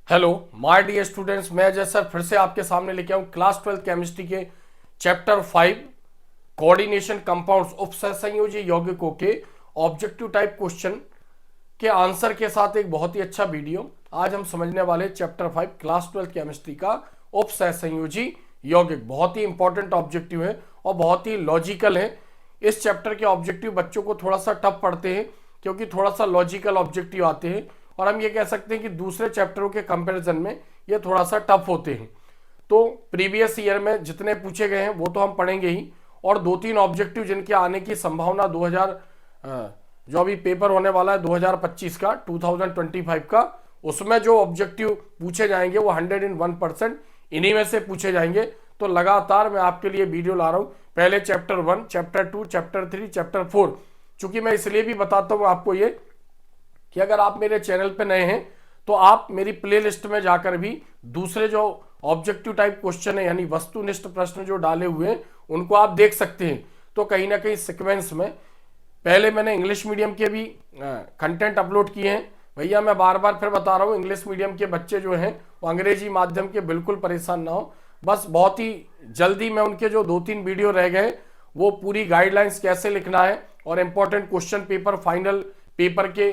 Hello my dear students, मैं Ajay sir फिर से आपके सामने लेके आऊँ क्लास 12 केमिस्ट्री के चैप्टर 5 कोऑर्डिनेशन कंपाउंड्स उपसहसंयोजी यौगिकों के ऑब्जेक्टिव टाइप क्वेश्चन के आंसर के साथ एक बहुत ही अच्छा वीडियो। आज हम समझने वाले चैप्टर 5 क्लास 12 केमिस्ट्री का उपसहसंयोजी यौगिक। बहुत ही इंपॉर्टेंट ऑब्जेक्टिव है और बहुत ही लॉजिकल है। इस चैप्टर के ऑब्जेक्टिव बच्चों को थोड़ा सा टफ पड़ते हैं क्योंकि थोड़ा सा लॉजिकल ऑब्जेक्टिव आते हैं और हम ये कह सकते हैं कि दूसरे चैप्टरों के कंपैरिजन में ये थोड़ा सा टफ होते हैं। तो प्रीवियस ईयर में जितने पूछे गए हैं वो तो हम पढ़ेंगे ही, और दो तीन ऑब्जेक्टिव जिनके आने की संभावना 2000 जो अभी पेपर होने वाला है 2025 का 2025 का, उसमें जो ऑब्जेक्टिव पूछे जाएंगे वो 101% इन्हीं में से पूछे जाएंगे। तो लगातार मैं आपके लिए वीडियो ला रहा हूँ, पहले चैप्टर 1, चैप्टर 2, चैप्टर 3, चैप्टर 4। चूंकि मैं इसलिए भी बताता हूँ आपको ये कि अगर आप मेरे चैनल पे नए हैं तो आप मेरी प्लेलिस्ट में जाकर भी दूसरे जो ऑब्जेक्टिव टाइप क्वेश्चन है यानी वस्तुनिष्ठ प्रश्न जो डाले हुए हैं उनको आप देख सकते हैं। तो कहीं ना कहीं सीक्वेंस में पहले मैंने इंग्लिश मीडियम के भी कंटेंट अपलोड किए हैं। भैया मैं बार बार फिर बता रहा हूँ, इंग्लिश मीडियम के बच्चे जो हैं वो अंग्रेजी माध्यम के बिल्कुल परेशान ना हो। बस बहुत ही जल्दी मैं उनके जो 2-3 वीडियो रह गए वो पूरी गाइडलाइंस कैसे लिखना है और important question paper final paper के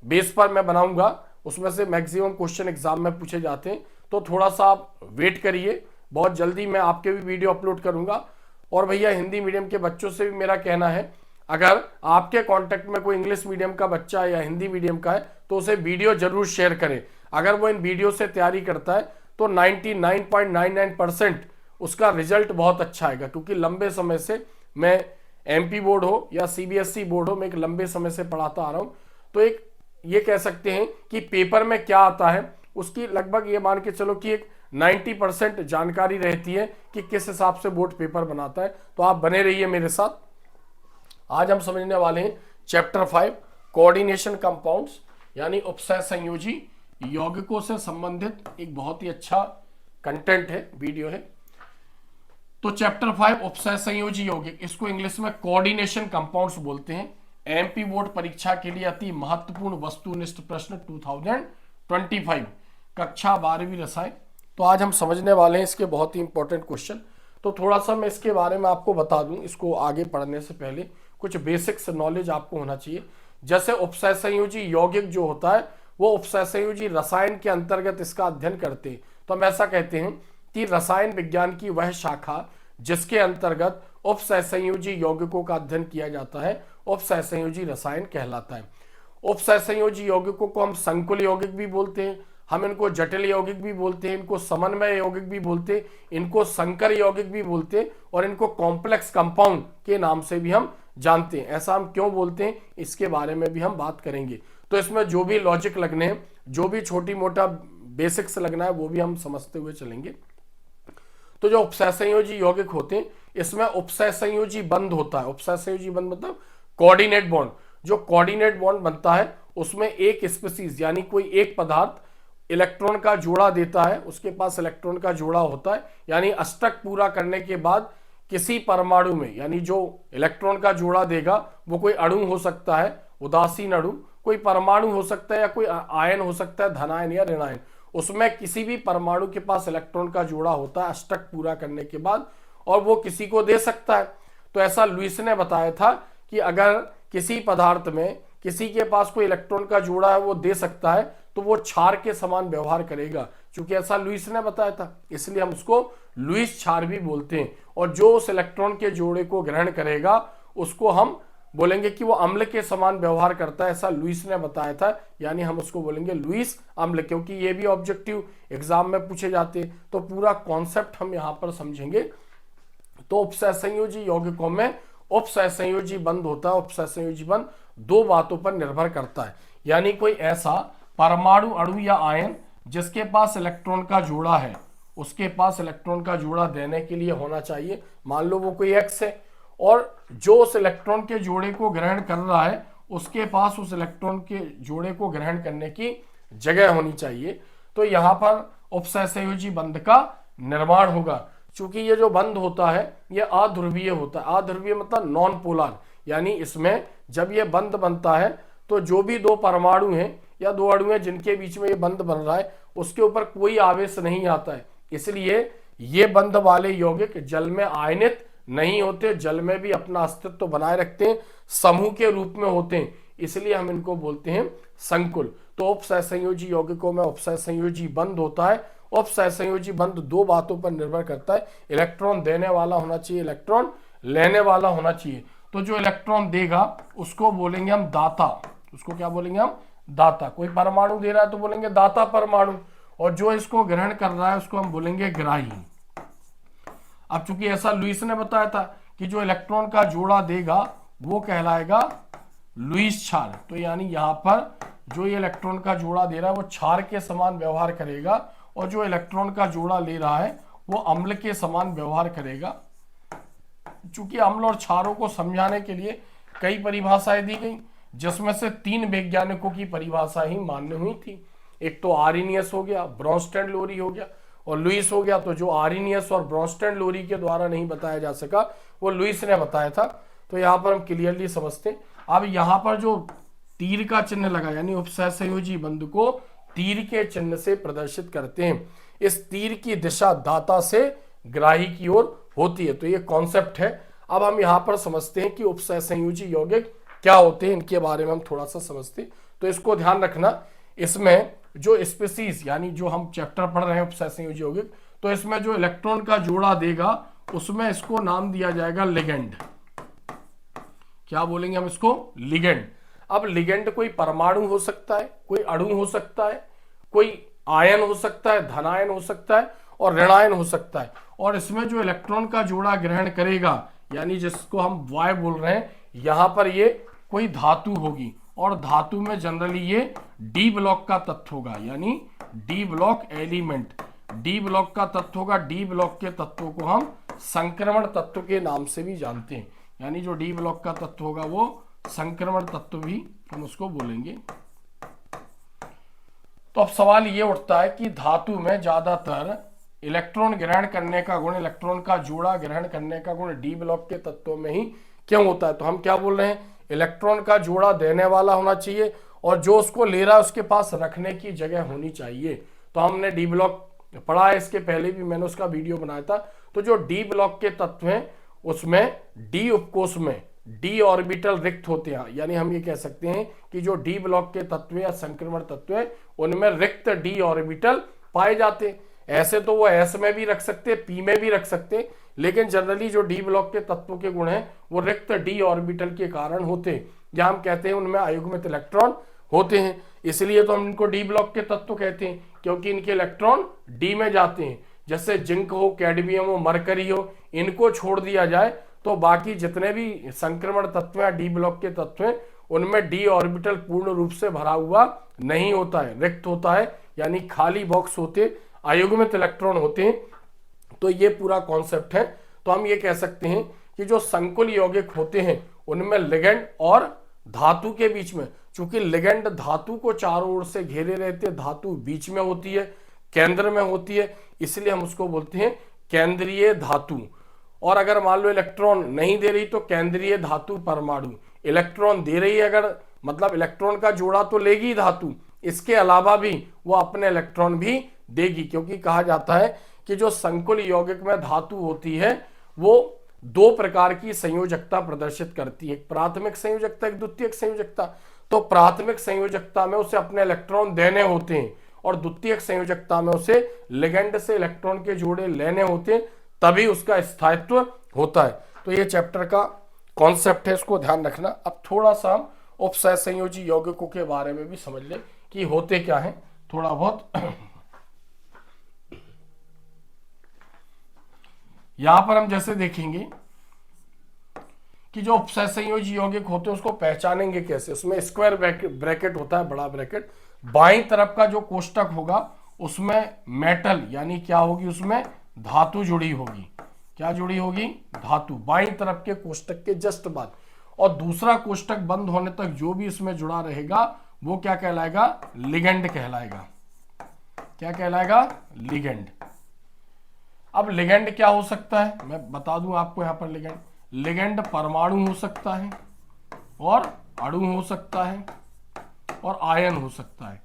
बेस पर मैं बनाऊंगा। उसमें से मैक्सिमम क्वेश्चन एग्जाम में पूछे जाते हैं, तो थोड़ा सा आप वेट करिए, बहुत जल्दी मैं आपके भी वीडियो अपलोड करूंगा। और भैया हिंदी मीडियम के बच्चों से भी मेरा कहना है, अगर आपके कांटेक्ट में कोई इंग्लिश मीडियम का बच्चा है या हिंदी मीडियम का है तो उसे वीडियो जरूर शेयर करें। अगर वो इन वीडियो से तैयारी करता है तो 99.99% उसका रिजल्ट बहुत अच्छा आएगा, क्योंकि लंबे समय से मैं एमपी बोर्ड हो या सीबीएसई बोर्ड हो, मैं एक लंबे समय से पढ़ाता आ रहा हूँ। तो एक ये कह सकते हैं कि पेपर में क्या आता है उसकी लगभग ये मान के चलो कि एक 90% जानकारी रहती है कि किस हिसाब से बोर्ड पेपर बनाता है। तो आप बने रहिए मेरे साथ। आज हम समझने वाले हैं चैप्टर 5 कोऑर्डिनेशन कंपाउंड्स यानी उपसहसंयोजी यौगिकों से संबंधित एक बहुत ही अच्छा कंटेंट है, वीडियो है। तो चैप्टर 5 उपसहसंयोजी यौगिक, इसको इंग्लिश में कोऑर्डिनेशन कंपाउंड्स बोलते हैं। एमपी बोर्ड परीक्षा के लिए अति महत्वपूर्ण वस्तुनिष्ठ प्रश्न 2025 कक्षा 12वीं रसायन। तो आज हम समझने वाले हैं इसके बहुत ही इंपॉर्टेंट क्वेश्चन। तो थोड़ा सा मैं इसके बारे में आपको बता दूं, इसको आगे पढ़ने से पहले कुछ बेसिक्स नॉलेज आपको होना चाहिए। जैसे उपसहसंयोजी यौगिक जो होता है वो उपसहसंयोजी रसायन के अंतर्गत इसका अध्ययन करते हैं। तो हम ऐसा कहते हैं कि रसायन विज्ञान की वह शाखा जिसके अंतर्गत उपसहसंयोजी यौगिकों का अध्ययन किया जाता है उपसहसंयोजी रसायन कहलाता है। उपसहसंयोजी यौगिकों को हम संकुल यौगिक भी बोलते हैं, हम इनको जटिल यौगिक भी बोलते हैं, इनको समन्वय यौगिक भी बोलते हैं, इनको संकर यौगिक भी बोलते हैं और इनको कॉम्प्लेक्स कंपाउंड के नाम से भी हम जानते हैं। ऐसा हम क्यों बोलते हैं इसके बारे में भी हम बात करेंगे। तो इसमें जो भी लॉजिक लगने हैं, जो भी छोटी मोटा बेसिक्स लगना है वो भी हम समझते हुए चलेंगे। तो जो उपसहसंयोजी यौगिक होते हैं इसमें उपसहसंयोजी बंध होता है। उपसहसंयोजी बंध मतलब कोऑर्डिनेट बॉन्ड। जो कोऑर्डिनेट बॉन्ड बनता है उसमें एक स्पीसीज यानी कोई एक पदार्थ इलेक्ट्रॉन का जोड़ा देता है, उसके पास इलेक्ट्रॉन का जोड़ा होता है, यानी अष्टक पूरा करने के बाद किसी परमाणु में, यानी जो इलेक्ट्रॉन का जोड़ा देगा वो कोई अणु हो सकता है, उदासीन अणु, कोई परमाणु हो सकता है या कोई आयन हो सकता है, धनायन या ऋणायन। उसमें किसी भी परमाणु के पास इलेक्ट्रॉन का जोड़ा होता है अष्टक पूरा करने के बाद, और वो किसी को दे सकता है। तो ऐसा लुईस ने बताया था कि अगर किसी पदार्थ में किसी के पास कोई इलेक्ट्रॉन का जोड़ा है वो दे सकता है तो वो क्षार के समान व्यवहार करेगा। क्योंकि ऐसा लुईस ने बताया था इसलिए हम उसको लुईस क्षार भी बोलते हैं। और जो उस इलेक्ट्रॉन के जोड़े को ग्रहण करेगा उसको हम बोलेंगे कि वो अम्ल के समान व्यवहार करता है, ऐसा लुईस ने बताया था, यानी हम उसको बोलेंगे लुईस अम्ल, क्योंकि ये भी ऑब्जेक्टिव एग्जाम में पूछे जाते हैं। तो पूरा कॉन्सेप्ट हम यहाँ पर समझेंगे। तो उपसहसंयोजी यौगिकों में उपसहसंयोजी बंध होता है। उपसहसंयोजी बंध दो बातों पर निर्भर करता है, यानी कोई ऐसा परमाणु, अणु या आयन जिसके पास इलेक्ट्रॉन का जोड़ा है, उसके पास इलेक्ट्रॉन का जोड़ा देने के लिए होना चाहिए। मान लो वो कोई एक्स है और जो उस इलेक्ट्रॉन के जोड़े को ग्रहण कर रहा है उसके पास उस इलेक्ट्रॉन के जोड़े को ग्रहण करने की जगह होनी चाहिए। तो यहाँ पर उपसहसंयोजी बंध का निर्माण होगा। चूंकि ये जो बंध होता है ये अध्रुवीय होता है। अध्रुवीय मतलब नॉन पोलर, यानी इसमें जब ये बंध बनता है तो जो भी दो परमाणु हैं या दो अणु हैं जिनके बीच में ये बंध बन रहा है, उसके ऊपर कोई आवेश नहीं आता है, इसलिए ये बंध वाले यौगिक जल में आयनित नहीं होते, जल में भी अपना अस्तित्व बनाए रखते हैं, समूह के रूप में होते हैं, इसलिए हम इनको बोलते हैं संकुल। तो उपसहसंयोजी यौगिकों में उपसहसंयोजी बंध होता है। उपसहसंयोजी बंध दो बातों पर निर्भर करता है, इलेक्ट्रॉन देने वाला होना चाहिए, इलेक्ट्रॉन लेने वाला होना चाहिए। तो जो इलेक्ट्रॉन देगा उसको बोलेंगे हम दाता, उसको क्या बोलेंगे हम? दाता। कोई परमाणु दे रहा है तो बोलेंगे दाता परमाणु, और जो इसको ग्रहण कर रहा है उसको हम बोलेंगे ग्राही। अब चूंकि ऐसा लुईस ने बताया था कि जो इलेक्ट्रॉन का जोड़ा देगा वो कहलाएगा लुईस क्षार, तो यानी यहां पर जो ये इलेक्ट्रॉन का जोड़ा दे रहा है वो क्षार के समान व्यवहार करेगा, और जो इलेक्ट्रॉन का जोड़ा ले रहा है वो अम्ल के समान व्यवहार करेगा। चूंकि अम्ल और क्षारों को समझाने के लिए कई परिभाषाएं दी गई, जिसमें से 3 वैज्ञानिकों की परिभाषा ही मान्य हुई थी। एक तो आर्नियस हो गया, ब्रॉन्स्टैंड लोरी हो गया और लुईस हो गया। तो जो आर्नियस और ब्रॉन्स्टैंड लोरी के द्वारा नहीं बताया जा सका वो लुईस ने बताया था। तो यहाँ पर हम क्लियरली समझते हैं। अब यहाँ पर जो तीर का चिन्ह लगा, यानी उपसहसंयोजी बंध को तीर के चिन्ह से प्रदर्शित करते हैं। इस तीर की दिशा दाता से ग्राही की ओर होती है। तो ये कॉन्सेप्ट है। अब हम यहाँ पर समझते हैं कि उपसहसंयोजी यौगिक क्या होते हैं, इनके बारे में हम थोड़ा सा समझते हैं। तो इसको ध्यान रखना, इसमें जो स्पीसीज यानी जो हम चैप्टर पढ़ रहे हैं उपसहसंयोजी यौगिक, तो इसमें जो इलेक्ट्रॉन का जोड़ा देगा उसमें इसको नाम दिया जाएगा लिगेंड। क्या बोलेंगे हम इसको? लिगेंड। अब लिगेंड कोई परमाणु हो सकता है, कोई अणु हो सकता है, कोई आयन हो सकता है, धनायन हो सकता है और ऋणायन हो सकता है। और इसमें जो इलेक्ट्रॉन का जोड़ा ग्रहण करेगा, यानी जिसको हम वाय बोल रहे हैं, यहां पर ये कोई धातु होगी, और धातु में जनरली ये डी ब्लॉक का तत्व होगा, यानी D block element. D block का तत्व होगा। डी ब्लॉक के तत्वों को हम संक्रमण तत्व के नाम से भी जानते हैं, यानी जो डी ब्लॉक का तत्व होगा वो संक्रमण तत्व भी हम उसको बोलेंगे। तो अब सवाल ये उठता है कि धातु में ज्यादातर इलेक्ट्रॉन ग्रहण करने का गुण, इलेक्ट्रॉन का जोड़ा ग्रहण करने का गुण डी ब्लॉक के तत्वों में ही क्यों होता है? तो हम क्या बोल रहे हैं? इलेक्ट्रॉन का जोड़ा देने वाला होना चाहिए और जो उसको ले रहा है उसके पास रखने की जगह होनी चाहिए। तो हमने डी ब्लॉक पढ़ा है, इसके पहले भी मैंने उसका वीडियो बनाया था। तो जो डी ब्लॉक के तत्व हैं उसमें डी उपकोष में डी ऑर्बिटल रिक्त होते हैं, यानी हम ये कह सकते हैं कि जो डी ब्लॉक के तत्व या संक्रमण तत्व है उनमें रिक्त डी ऑर्बिटल पाए जाते हैं। ऐसे तो वो एस में भी रख सकते हैं, पी में भी रख सकते हैं, लेकिन जनरली जो डी ब्लॉक के तत्वों के गुण हैं वो रिक्त डी ऑर्बिटल के कारण होते हैं, या हम कहते हैं उनमें अयुग्मित इलेक्ट्रॉन होते हैं। इसलिए तो हम इनको डी ब्लॉक के तत्व कहते हैं, क्योंकि इनके इलेक्ट्रॉन डी में जाते हैं। जैसे जिंक हो, कैडमियम हो, मरकरी हो, इनको छोड़ दिया जाए तो बाकी जितने भी संक्रमण तत्व या डी ब्लॉक के तत्व हैं उनमें डी ऑर्बिटल पूर्ण रूप से भरा हुआ नहीं होता है, रिक्त होता है, यानी खाली बॉक्स होते, अयुग्मित इलेक्ट्रॉन होते हैं। तो ये पूरा कॉन्सेप्ट है। तो हम ये कह सकते हैं कि जो संकुल यौगिक होते हैं उनमें लिगेंड और धातु के बीच में, चूंकि लिगेंड धातु को चारों ओर से घेरे रहते हैं, धातु बीच में होती है, केंद्र में होती है, इसलिए हम उसको बोलते हैं केंद्रीय धातु। और अगर मान लो इलेक्ट्रॉन नहीं दे रही तो केंद्रीय धातु परमाणु। इलेक्ट्रॉन दे रही है अगर, मतलब इलेक्ट्रॉन का जोड़ा तो लेगी धातु, इसके अलावा भी वो अपने इलेक्ट्रॉन भी देगी, क्योंकि कहा जाता है कि जो संकुल यौगिक में धातु होती है वो 2 प्रकार की संयोजकता प्रदर्शित करती है, एक प्राथमिक संयोजकता, एक द्वितीयक संयोजकता। तो प्राथमिक संयोजकता में उसे अपने इलेक्ट्रॉन देने होते हैं और द्वितीयक संयोजकता में उसे लिगेंड से इलेक्ट्रॉन के जोड़े लेने होते हैं, तभी उसका स्थायित्व होता है। तो ये चैप्टर का कॉन्सेप्ट है, इसको ध्यान रखना। अब थोड़ा सा हम उपसहसंयोजी यौगिकों के बारे में भी समझ लें कि होते क्या हैं थोड़ा बहुत। यहां पर हम जैसे देखेंगे कि जो उपसहसंयोजी यौगिक होते हैं उसको पहचानेंगे कैसे। उसमें स्क्वायर ब्रैकेट होता है, बड़ा ब्रैकेट, बाईं तरफ का जो कोष्टक होगा उसमें मेटल यानी क्या होगी, उसमें धातु जुड़ी होगी। क्या जुड़ी होगी? धातु, बाईं तरफ के कोष्टक के जस्ट बाद। और दूसरा कोष्टक बंद होने तक जो भी इसमें जुड़ा रहेगा वो क्या कहलाएगा? लिगेंड कहलाएगा। क्या कहलाएगा? लिगेंड। अब लिगेंड क्या हो सकता है मैं बता दूं आपको। यहां पर लिगेंड परमाणु हो सकता है और अणु हो सकता है और आयन हो सकता है।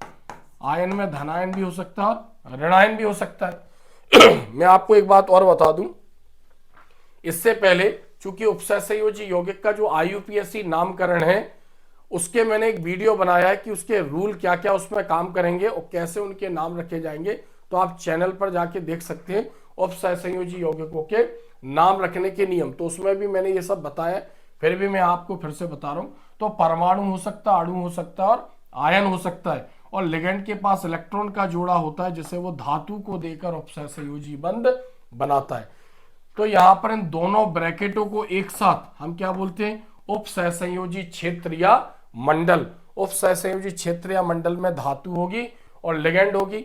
आयन में धनायन भी हो सकता है और ऋणायन भी हो सकता है। मैं आपको एक बात और बता दूं, इससे पहले चूंकि उपसहसंयोजी यौगिक का जो IUPAC नामकरण है उसके मैंने एक वीडियो बनाया है कि उसके रूल क्या क्या उसमें काम करेंगे और कैसे उनके नाम रखे जाएंगे, तो आप चैनल पर जाके देख सकते हैं उपसहसंयोजी यौगिकों के नाम रखने के नियम, तो उसमें भी मैंने ये सब बताया। फिर भी मैं आपको फिर से बता रहा हूं, तो परमाणु हो सकता है, अणु हो सकता है और आयन हो सकता है, और लिगेंड के पास इलेक्ट्रॉन का जोड़ा होता है जिसे वो धातु को देकर उपसहसंयोजी बंध बनाता है। तो यहां पर इन दोनों ब्रैकेटों को एक साथ हम क्या बोलते हैं, उपसहसंयोजी क्षेत्र या मंडल। उपसहसंयोजी क्षेत्र या मंडल में धातु होगी और लिगेंड होगी।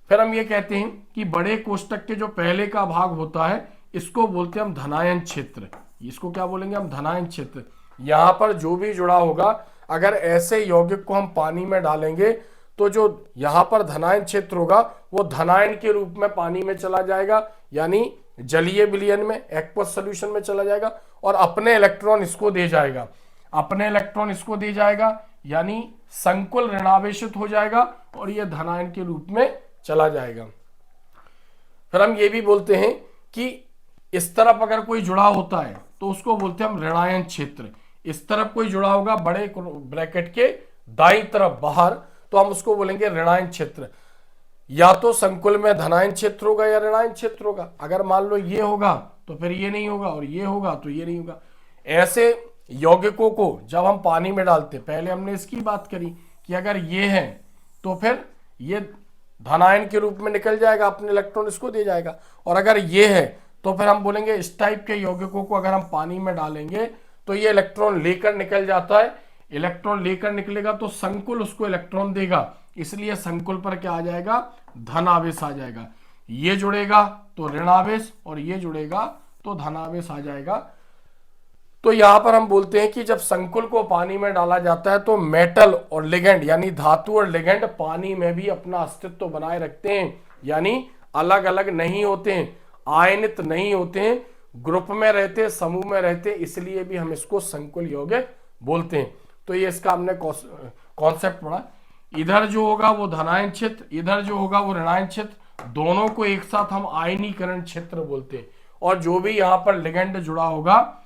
फिर हम ये कहते हैं कि बड़े कोष्टक के जो पहले का भाग होता है इसको बोलते हैं हम धनायन क्षेत्र। इसको क्या बोलेंगे हम, धनायन क्षेत्र। यहां पर जो भी जुड़ा होगा, अगर ऐसे यौगिक को हम पानी में डालेंगे तो जो यहां पर धनायन क्षेत्र होगा वो धनायन के रूप में पानी में चला जाएगा, यानी जलीय विलयन में, एक्वस सॉल्यूशन में चला जाएगा और अपने इलेक्ट्रॉन इसको दे जाएगा। अपने इलेक्ट्रॉन इसको दे जाएगा यानी संकुल ऋणावेशित हो जाएगा और यह धनायन के रूप में चला जाएगा। फिर हम ये भी बोलते हैं कि इस तरफ अगर कोई जुड़ा होता है तो उसको बोलते हैं हम ऋणायन क्षेत्र। इस तरफ कोई जुड़ा होगा बड़े ब्रैकेट के दाईं तरफ बाहर, तो हम उसको बोलेंगे ऋणायन क्षेत्र। या तो संकुल में धनायन क्षेत्र होगा या ऋणायन क्षेत्र होगा। अगर मान लो ये होगा तो फिर ये नहीं होगा और ये होगा तो ये नहीं होगा। ऐसे यौगिकों को जब हम पानी में डालते, पहले हमने इसकी बात करी कि अगर ये है तो फिर ये धनायन के रूप में निकल जाएगा, अपने इलेक्ट्रॉन इसको दे जाएगा, और अगर ये है तो फिर हम बोलेंगे इस टाइप के यौगिकों को अगर हम पानी में डालेंगे तो ये इलेक्ट्रॉन लेकर निकल जाता है। इलेक्ट्रॉन लेकर निकलेगा तो संकुल उसको इलेक्ट्रॉन देगा, इसलिए संकुल पर क्या आ जाएगा, धन आवेश आ जाएगा। ये जुड़ेगा तो ऋण आवेश और ये जुड़ेगा तो धनावेश आ जाएगा। तो यहां पर हम बोलते हैं कि जब संकुल को पानी में डाला जाता है तो मेटल और लिगेंड यानी धातु और लिगेंड पानी में भी अपना अस्तित्व बनाए रखते हैं, यानी अलग अलग नहीं होते हैं, आयनित नहीं होते हैं, ग्रुप में रहते, समूह में रहते, इसलिए भी हम इसको संकुल यौगिक बोलते हैं। तो ये इसका हमने कॉन्सेप्ट पढ़ा। इधर जो होगा वो धनायन क्षेत्र, इधर जो होगा वो ऋणायन क्षेत्र, दोनों को एक साथ हम आयनीकरण क्षेत्र बोलते हैं। और जो भी यहाँ पर लिगेंड जुड़ा होगा,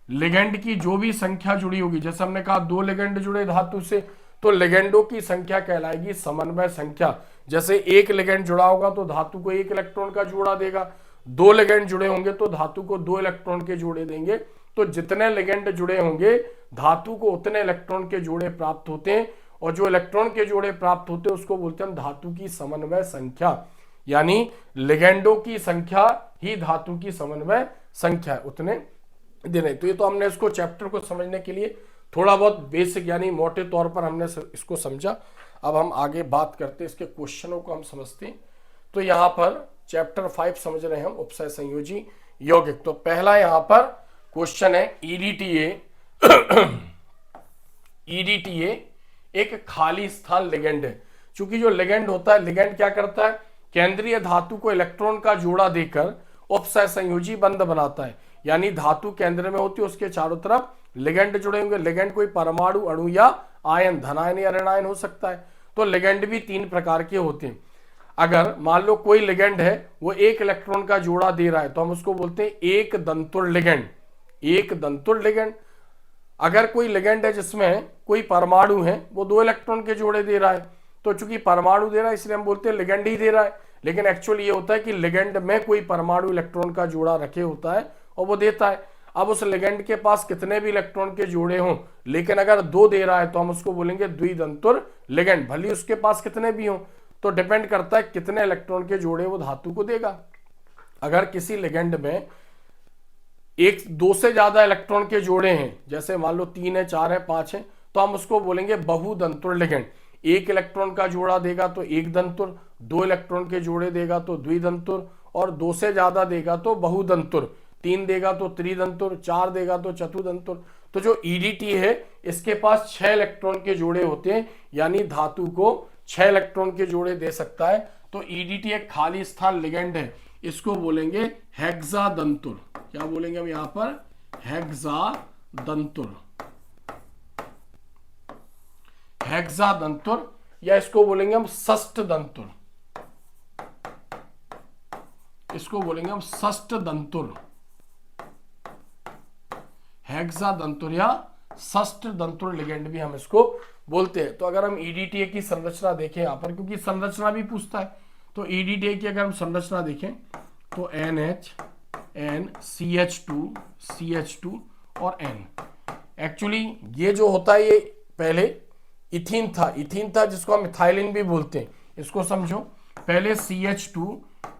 लिगेंड की जो भी संख्या जुड़ी होगी, जैसे हमने कहा 2 लिगेंड जुड़े धातु से, तो लिगेंडों की संख्या कहलाएगी समन्वय संख्या। जैसे 1 लिगेंड जुड़ा होगा तो धातु को 1 इलेक्ट्रॉन का जोड़ा देगा, 2 लिगेंड जुड़े होंगे तो धातु को 2 इलेक्ट्रॉन के जोड़े देंगे। तो जितने लिगेंड जुड़े होंगे धातु को उतने इलेक्ट्रॉन के जोड़े प्राप्त होते हैं, और जो इलेक्ट्रॉन के जोड़े प्राप्त होते हैं उसको बोलते हैं हम धातु की समन्वय संख्या, यानी लिगेंडों की संख्या ही धातु की समन्वय संख्या है, उतने देने। तो ये तो हमने इसको चैप्टर को समझने के लिए थोड़ा बहुत बेसिक यानी मोटे तौर पर हमने इसको समझा। अब हम आगे बात करते हैं, इसके क्वेश्चनों को हम समझते हैं। तो यहाँ पर चैप्टर 5 समझ रहे हैं हम, उपसय संयोजी यौगिक। तो पहला यहाँ पर क्वेश्चन है EDTA। EDTA एक खाली स्थान लिगेंड है। चूंकि जो लिगेंड होता है, लिगेंड क्या करता है, केंद्रीय धातु को इलेक्ट्रॉन का जोड़ा देकर उपसय संयोजी बंध बनाता है, यानी धातु केंद्र में होती है, उसके चारों तरफ लिगेंड जुड़े होंगे। लिगेंड कोई परमाणु, अणु या आयन, धनायन या ऋणायन हो सकता है। तो लिगेंड भी 3 प्रकार के होते हैं। अगर मान लो कोई लिगेंड है वो 1 इलेक्ट्रॉन का जोड़ा दे रहा है तो हम उसको बोलते हैं एक दंतुर लिगेंड, एक दंतुर लिगेंड। अगर कोई लिगेंड है जिसमें कोई परमाणु है वो 2 इलेक्ट्रॉन के जोड़े दे रहा है, तो चूंकि परमाणु दे रहा है इसलिए हम बोलते हैं लिगेंड ही दे रहा है। लेकिन एक्चुअली ये होता है कि लिगेंड में कोई परमाणु इलेक्ट्रॉन का जोड़ा रखे होता है और वो देता है। अब उस लिगेंड के पास कितने भी इलेक्ट्रॉन के जोड़े हों, लेकिन अगर 2 दे रहा है तो हम उसको बोलेंगे द्विदंतुर लिगेंड, भले उसके पास कितने भी हों। तो डिपेंड करता है कितने इलेक्ट्रॉन के जोड़े वो धातु को देगा। अगर किसी लिगेंड में 2 से ज्यादा इलेक्ट्रॉन के जोड़े हैं, जैसे मान लो 3 है, 4 है, 5 है, तो हम उसको बोलेंगे बहुदंतुर लिगेंड। 1 इलेक्ट्रॉन का जोड़ा देगा तो एक दंतुर, 2 इलेक्ट्रॉन के जोड़े देगा तो द्विदंतुर, और 2 से ज्यादा देगा तो बहुदंतुर, 3 देगा तो त्रिदंतुर, 4 देगा तो चतुर्दंतुर। तो जो EDT है इसके पास 6 इलेक्ट्रॉन के जोड़े होते हैं, यानी धातु को 6 इलेक्ट्रॉन के जोड़े दे सकता है। तो EDT एक खाली स्थान लिगेंड है, इसको बोलेंगे हेक्सादंतुर। क्या बोलेंगे हम यहां पर, हेक्सादंतुर। हेक्सादंतुर, या इसको बोलेंगे हम षष्ठदंतुर, इसको बोलेंगे हम षष्ठदंतुर, हेक्सादंतुर या षष्ठदंतुर लिगेंड भी हम इसको बोलते हैं। तो अगर हम ईडीटीए की संरचना देखें यहां पर, क्योंकि संरचना भी पूछता है, तो ईडीटीए की अगर हम संरचना देखें तो NH N CH2 और N। एक्चुअली ये जो होता है ये पहले इथीन था जिसको हम इथाइलिन भी बोलते हैं। इसको समझो, पहले CH2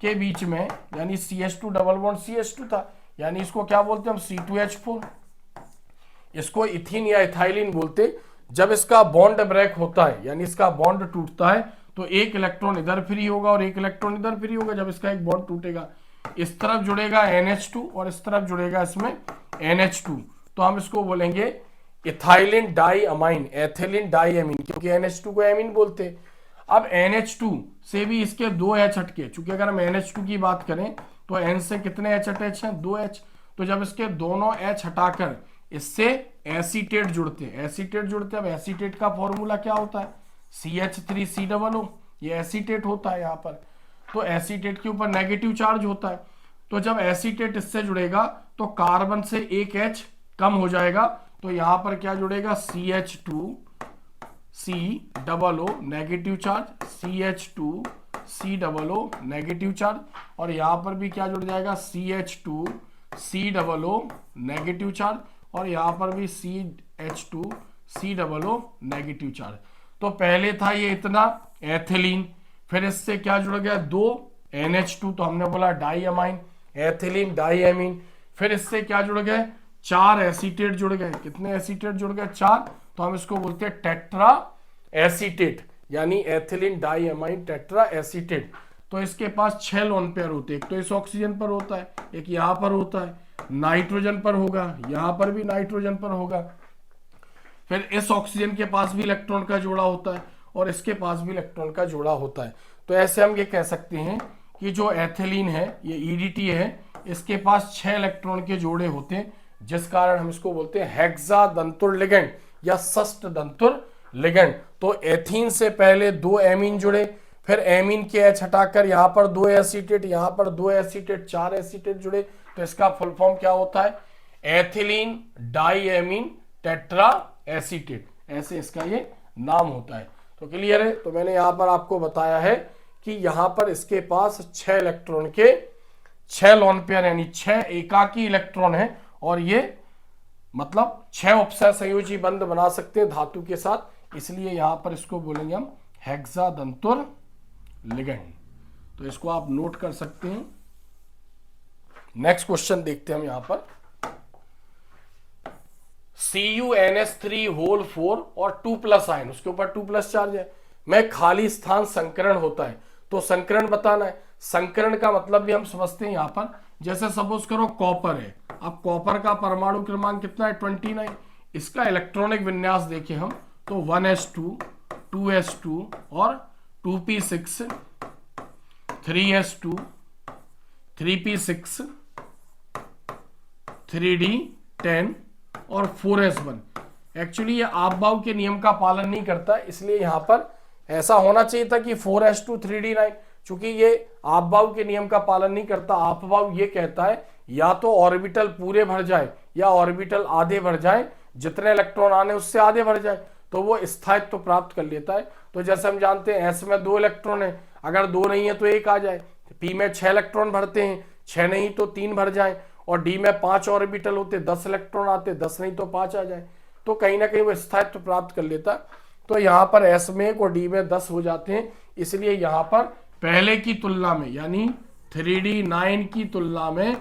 के बीच में यानी CH2 डबल बॉन्ड CH2 था, यानी इसको क्या बोलते हैं हम C2H4, इसको इथीन या इथाइलिन बोलते। जब इसका बॉन्ड ब्रेक होता है यानी इसका बॉन्ड टूटता है तो एक इलेक्ट्रॉन इधर फ्री होगा और एक इलेक्ट्रॉन इधर फ्री होगा। जब इसका एक बॉन्ड टूटेगा इस तरफ जुड़ेगा NH2 और इस तरफ जुड़ेगा इसमें NH2, तो हम इसको बोलेंगे ethylenediamine, ethylenediamine, क्योंकि NH2 को एमीन बोलते। अब NH2 से भी इसके 2 H हटके, चूंकि अगर हम NH2 की बात करें तो N से कितने H अटैच हैं, 2 H। तो जब इसके दोनों H हटाकर इससे एसीटेट जुड़ते हैं, अब एसीटेट का फॉर्मूला क्या होता है, CH3COO, ये एसीटेट होता है यहाँ पर। तो एसीटेट के ऊपर नेगेटिव चार्ज होता है, तो जब एसीटेट इससे जुड़ेगा तो कार्बन से एक H कम हो जाएगा, तो यहाँ पर क्या जुड़ेगा CH2COO negative charge, CH2COO negative charge, और यहाँ पर भी क्या जुड़ जाएगा CH2COO नेगेटिव चार्ज, और यहाँ पर भी CH2COO नेगेटिव चार्ज। तो पहले था ये इतना एथिलीन, फिर इससे क्या जुड़ गया 2 NH2, तो हमने बोला डाई अमाइन, एथिलीन डाई अमीन। फिर इससे क्या जुड़ गए 4 एसीटेट जुड़ गए, कितने एसीटेट जुड़ गए 4, तो हम इसको बोलते हैं टेट्रा एसीटेट, यानी ethylene diamine tetra acetate. तो इसके पास 6 लोन पेयर होते हैं, एक तो इस ऑक्सीजन पर होता है, एक यहाँ पर होता है, नाइट्रोजन पर होगा, यहाँ पर भी नाइट्रोजन पर होगा, फिर इस ऑक्सीजन के पास भी इलेक्ट्रॉन का जोड़ा होता है और इसके पास भी इलेक्ट्रॉन का जोड़ा होता है। तो ऐसे हम ये कह सकते हैं कि जो एथिलीन है, ये ईडीटी है, इसके पास 6 इलेक्ट्रॉन के जोड़े होते हैं, जिस कारण हम इसको बोलते हैं हेक्सादंतुर लिगेंड या षष्ठदंतुर लिगेंड। तो एथीन से पहले 2 एमीन जुड़े, फिर एमीन के H हटाकर यहाँ पर 2 एसीटेट, यहाँ पर 2 एसीटेट, 4 एसीटेट जुड़े, तो इसका फुल फॉर्म क्या होता है, ethylene diamine tetra acetate, ऐसे इसका ये नाम होता है। तो क्लियर है। तो मैंने यहाँ पर आपको बताया है कि यहाँ पर इसके पास 6 इलेक्ट्रॉन के 6 लोन पेयर यानी 6 एकाकी इलेक्ट्रॉन है, और ये मतलब 6 उपसहसंयोजी बंध बना सकते हैं धातु के साथ, इसलिए यहां पर इसको बोलेंगे हम हेक्सादंतुर लिगेंड। तो इसको आप नोट कर सकते हैं। नेक्स्ट क्वेश्चन देखते हैं हम यहां पर, CuNH3 और 2+ आयन, उसके ऊपर 2+ चार्ज है, में खाली स्थान संकरण होता है। तो संकरण बताना है। संकरण का मतलब भी हम समझते हैं यहां पर, जैसे सपोज करो कॉपर है, अब कॉपर का परमाणु क्रमांक कितना है 29, इसका इलेक्ट्रॉनिक विन्यास देखें हम तो 1s2 2s2 और 2p6 3s2 3p6 3d10 और 4s1। एक्चुअली ये आपभाव के नियम का पालन नहीं करता, इसलिए यहां पर ऐसा होना चाहिए था कि 4s2 3d9, चूंकि ये आपभाव के नियम का पालन नहीं करता। आपभाव ये कहता है या तो ऑर्बिटल पूरे भर जाए या ऑर्बिटल आधे भर जाए, जितने इलेक्ट्रॉन आने उससे आधे भर जाए, तो वो स्थायित्व प्राप्त कर लेता है। तो जैसे हम जानते हैं S में 2 इलेक्ट्रॉन है, अगर 2 नहीं है तो 1 आ जाए, P में 6 इलेक्ट्रॉन भरते हैं, 6 नहीं तो 3 भर जाए, और D में 5 ऑर्बिटल होते, 10 इलेक्ट्रॉन आते, 10 नहीं तो 5 आ जाए, तो कहीं ना कहीं वो स्थायित्व प्राप्त कर लेता। तो यहाँ पर S में 1 और D में 10 हो जाते हैं, इसलिए यहाँ पर पहले की तुलना में यानी 3d9 की तुलना में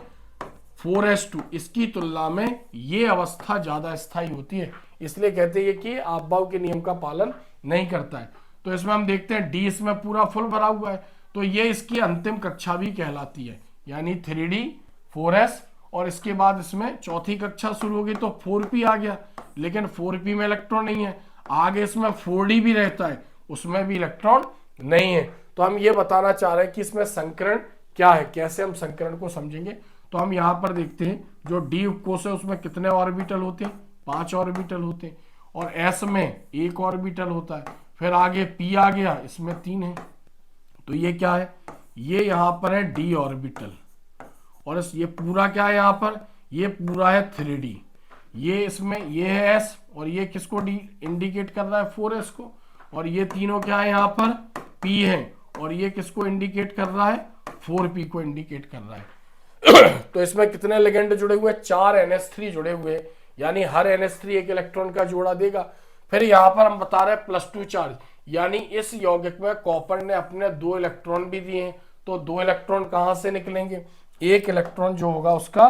4s2 इसकी तुलना में ये अवस्था ज्यादा स्थायी होती है, इसलिए कहते हैं कि आपभाव के नियम का पालन नहीं करता है। तो इसमें हम देखते हैं D इसमें पूरा फुल भरा हुआ है, तो ये इसकी अंतिम कक्षा भी कहलाती है, यानी 3d 4s, और इसके बाद इसमें चौथी कक्षा शुरू होगी तो 4p आ गया, लेकिन 4p में इलेक्ट्रॉन नहीं है। आगे इसमें 4d भी रहता है, उसमें भी इलेक्ट्रॉन नहीं है। तो हम ये बताना चाह रहे हैं कि इसमें संकरण क्या है, कैसे हम संकरण को समझेंगे। तो हम यहाँ पर देखते हैं जो D उपकोष है उसमें कितने ऑर्बिटल होते हैं, 5 ऑर्बिटल होते हैं, और s में एक ऑर्बिटल होता है। फिर आगे p आ गया, इसमें 3 है, तो ये क्या है, ये यहां पर है d ऑर्बिटल, और ये पूरा क्या है, यहां पर ये पूरा है 3d। ये इसमें ये है s, और ये किसको डी इंडिकेट कर रहा है, 4s को, और ये तीनों क्या है, यहाँ पर p है, और ये किसको इंडिकेट कर रहा है, 4p को इंडिकेट कर रहा है। तो इसमें कितने लिगेंड जुड़े हुए हैं, 4 NH3 जुड़े हुए, यानी हर NH3 एक इलेक्ट्रॉन का जोड़ा देगा। फिर यहाँ पर हम बता रहे हैं +2 चार्ज, यानी इस यौगिक में कॉपर ने अपने 2 इलेक्ट्रॉन भी दिए हैं, तो 2 इलेक्ट्रॉन कहां से निकलेंगे, एक इलेक्ट्रॉन जो होगा उसका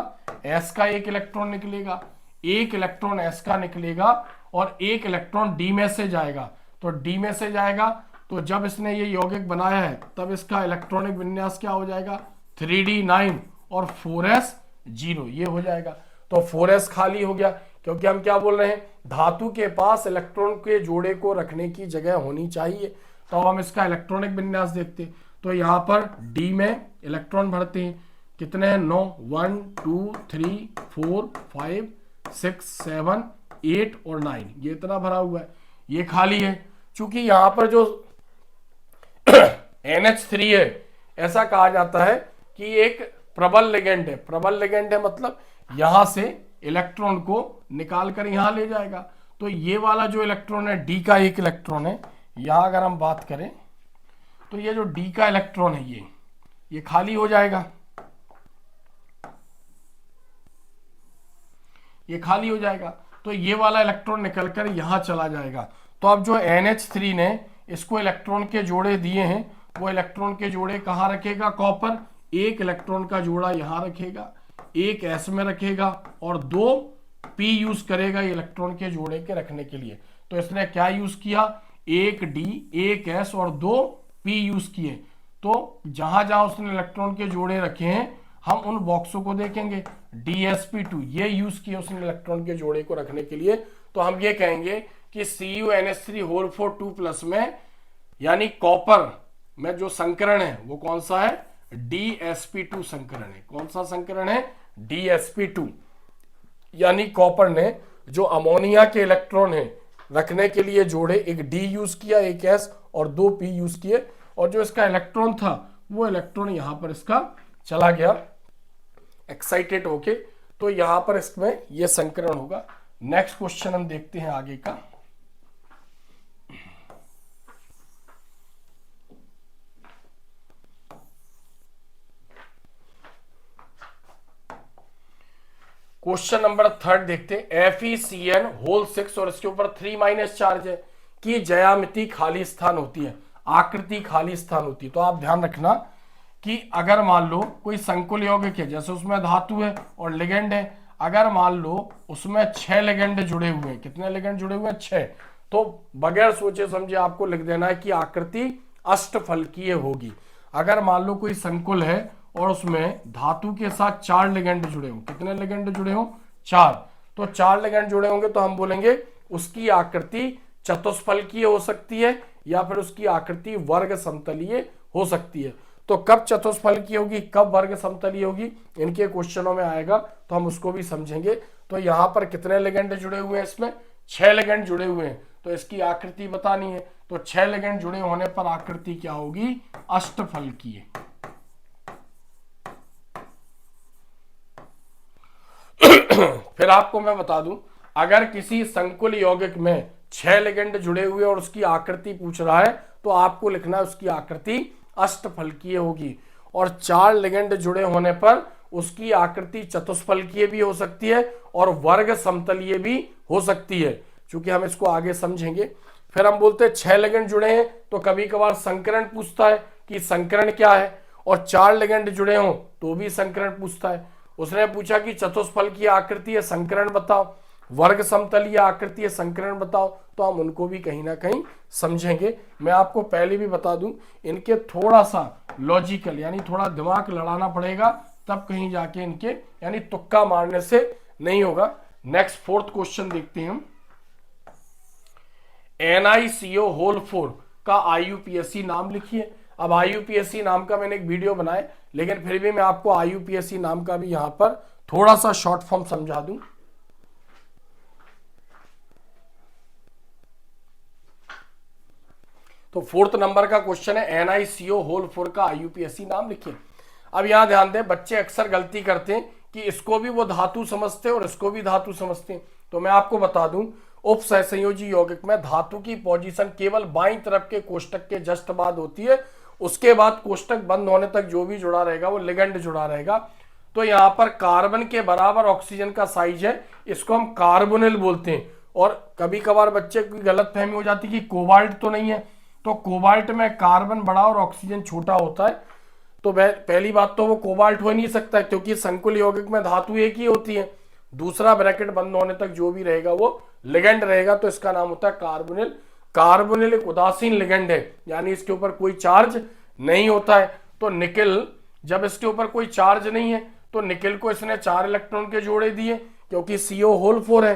s का एक इलेक्ट्रॉन निकलेगा, एक इलेक्ट्रॉन s का निकलेगा, और एक इलेक्ट्रॉन d में से जाएगा। तो d में से जाएगा, तो जब इसने ये यौगिक बनाया है तब इसका इलेक्ट्रॉनिक विन्यास क्या हो जाएगा, 3d9 और 4s 0, ये हो जाएगा। तो 4s खाली हो गया, क्योंकि हम क्या बोल रहे हैं, धातु के पास इलेक्ट्रॉन के जोड़े को रखने की जगह होनी चाहिए। तो हम इसका इलेक्ट्रॉनिक विन्यास देखते, तो यहाँ पर d में इलेक्ट्रॉन भरते हैं, कितने हैं, 9, 1 2 3 4 5 6 7 8 और 9, ये इतना भरा हुआ है, ये खाली है। चूंकि यहाँ पर जो NH3 है, ऐसा कहा जाता है कि एक प्रबल लिगेंड है। प्रबल लिगेंड है मतलब यहां से इलेक्ट्रॉन को निकाल कर यहां ले जाएगा। तो ये वाला जो इलेक्ट्रॉन है, डी का एक इलेक्ट्रॉन है, यहां अगर हम बात करें तो ये जो डी का इलेक्ट्रॉन है ये खाली हो जाएगा, ये खाली हो जाएगा। तो ये वाला इलेक्ट्रॉन निकलकर यहां चला जाएगा। तो अब जो NH3 ने इसको इलेक्ट्रॉन के जोड़े दिए हैं, वो इलेक्ट्रॉन के जोड़े कहां रखेगा, कॉपर एक इलेक्ट्रॉन का जोड़ा यहां रखेगा, एक s में रखेगा, और 2 p यूज करेगा इलेक्ट्रॉन के जोड़े के रखने के लिए। तो इसने क्या यूज किया, एक d एक s और 2 p यूज किए। तो जहां जहां उसने इलेक्ट्रॉन के जोड़े रखे हैं, हम उन बॉक्सों को देखेंगे, DsP2 ये यूज किया उसने इलेक्ट्रॉन के जोड़े को रखने के लिए। तो हम ये कहेंगे कि CuNH3 2+ में, यानी कॉपर में जो संकरण है वो कौन सा है, DsP2 संकरण है। कौन सा संकरण है, DsP2। यानी कॉपर ने जो अमोनिया के इलेक्ट्रॉन है रखने के लिए जोड़े, एक D यूज किया, एक S और 2 P यूज किए, और जो इसका इलेक्ट्रॉन था वो इलेक्ट्रॉन यहां पर इसका चला गया एक्साइटेड होके। तो यहां पर इसमें ये संकरण होगा। नेक्स्ट क्वेश्चन हम देखते हैं आगे का। क्वेश्चन नंबर 3 देखते हैं। FeCN6 और इसके ऊपर 3- चार्ज है कि ज्यामिति खाली स्थान होती है, आकृति खाली स्थान होती है। तो आप ध्यान रखना कि अगर मान लो कोई संकुल यौगिक है, जैसे उसमें धातु है और लिगेंड है, अगर मान लो उसमें 6 लिगेंड जुड़े हुए हैं, कितने लिगेंड जुड़े हुए हैं, 6, तो बगैर सोचे समझे आपको लिख देना है कि आकृति अष्टफलकीय होगी। अगर मान लो कोई संकुल है और उसमें धातु के साथ 4 लिगेंड जुड़े हो, कितने लिगेंड जुड़े हो, 4, तो 4 लिगेंड जुड़े होंगे, तो हम बोलेंगे उसकी आकृति चतुष्फलकीय हो सकती है, या फिर उसकी आकृति वर्ग समतलीय हो सकती है। तो कब चतुष्फलकीय होगी, कब वर्ग समतलीय होगी, इनके क्वेश्चनों में आएगा, तो हम उसको भी समझेंगे। तो यहाँ पर कितने लिगेंड जुड़े हुए हैं, इसमें 6 लिगेंड जुड़े हुए हैं, तो इसकी आकृति बतानी है। तो 6 लिगेंड जुड़े होने पर आकृति क्या होगी, अष्टफलकीय। फिर आपको मैं बता दूं, अगर किसी संकुल यौगिक में 6 लिगेंड जुड़े हुए और उसकी आकृति पूछ रहा है, तो आपको लिखना है उसकी आकृति अष्टफलकीय होगी। और 4 लिगेंड जुड़े होने पर उसकी आकृति चतुष्फलकीय भी हो सकती है और वर्ग समतलीय भी हो सकती है, क्योंकि हम इसको आगे समझेंगे। फिर हम बोलते हैं 6 लिगेंड जुड़े हैं, तो कभी कभार संकरण पूछता है कि संकरण क्या है, और 4 लिगेंड जुड़े हों तो भी संकरण पूछता है। उसने पूछा कि चतुष्फलकीय आकृति है, संकरण बताओ, वर्ग समतलीय आकृति है, संकरण बताओ, तो हम उनको भी कहीं ना कहीं समझेंगे। मैं आपको पहले भी बता दूं, इनके थोड़ा सा लॉजिकल यानी थोड़ा दिमाग लड़ाना पड़ेगा, तब कहीं जाके इनके यानी तुक्का मारने से नहीं होगा। नेक्स्ट 4th क्वेश्चन देखते हैं हम। NiCO4 का IUPAC नाम लिखिए। अब IUPAC नाम का मैंने एक वीडियो बनाया, लेकिन फिर भी मैं आपको IUPAC नाम का भी यहां पर थोड़ा सा शॉर्ट फॉर्म समझा दूं। तो 4th नंबर का क्वेश्चन है NiCO होल 4 का IUPAC नाम लिखिए। अब यहां ध्यान दें, बच्चे अक्सर गलती करते हैं कि इसको भी वो धातु समझते हैं और इसको भी धातु समझते हैं। तो मैं आपको बता दूं, उप सहसंयोजी यौगिक में धातु की पोजीशन केवल बाईं तरफ के कोष्टक के जस्ट बाद होती है, उसके बाद कोष्टक बंद होने तक जो भी जुड़ा रहेगा वो लिगेंड जुड़ा रहेगा। तो यहाँ पर कार्बन के बराबर ऑक्सीजन का साइज है, इसको हम कार्बोनिल बोलते हैं। और कभी कभार बच्चे की गलत फहमी हो जाती है कि कोबाल्ट तो नहीं है, तो कोबाल्ट में कार्बन बड़ा और ऑक्सीजन छोटा होता है। तो पहली बात तो वो कोबाल्ट हो नहीं सकता है, क्योंकि संकुल यौगिक में धातु एक ही होती है। दूसरा, ब्रैकेट बंद होने तक जो भी रहेगा वो लिगेंड रहेगा, तो इसका नाम होता है कार्बोनिल। कार्बोनिल एक उदासीन लिगेंड है, यानी इसके ऊपर कोई चार्ज नहीं होता है। तो निकेल, जब इसके ऊपर कोई चार्ज नहीं है तो निकेल को इसने 4 इलेक्ट्रॉन के जोड़े दिए, क्योंकि CO होल 4 है,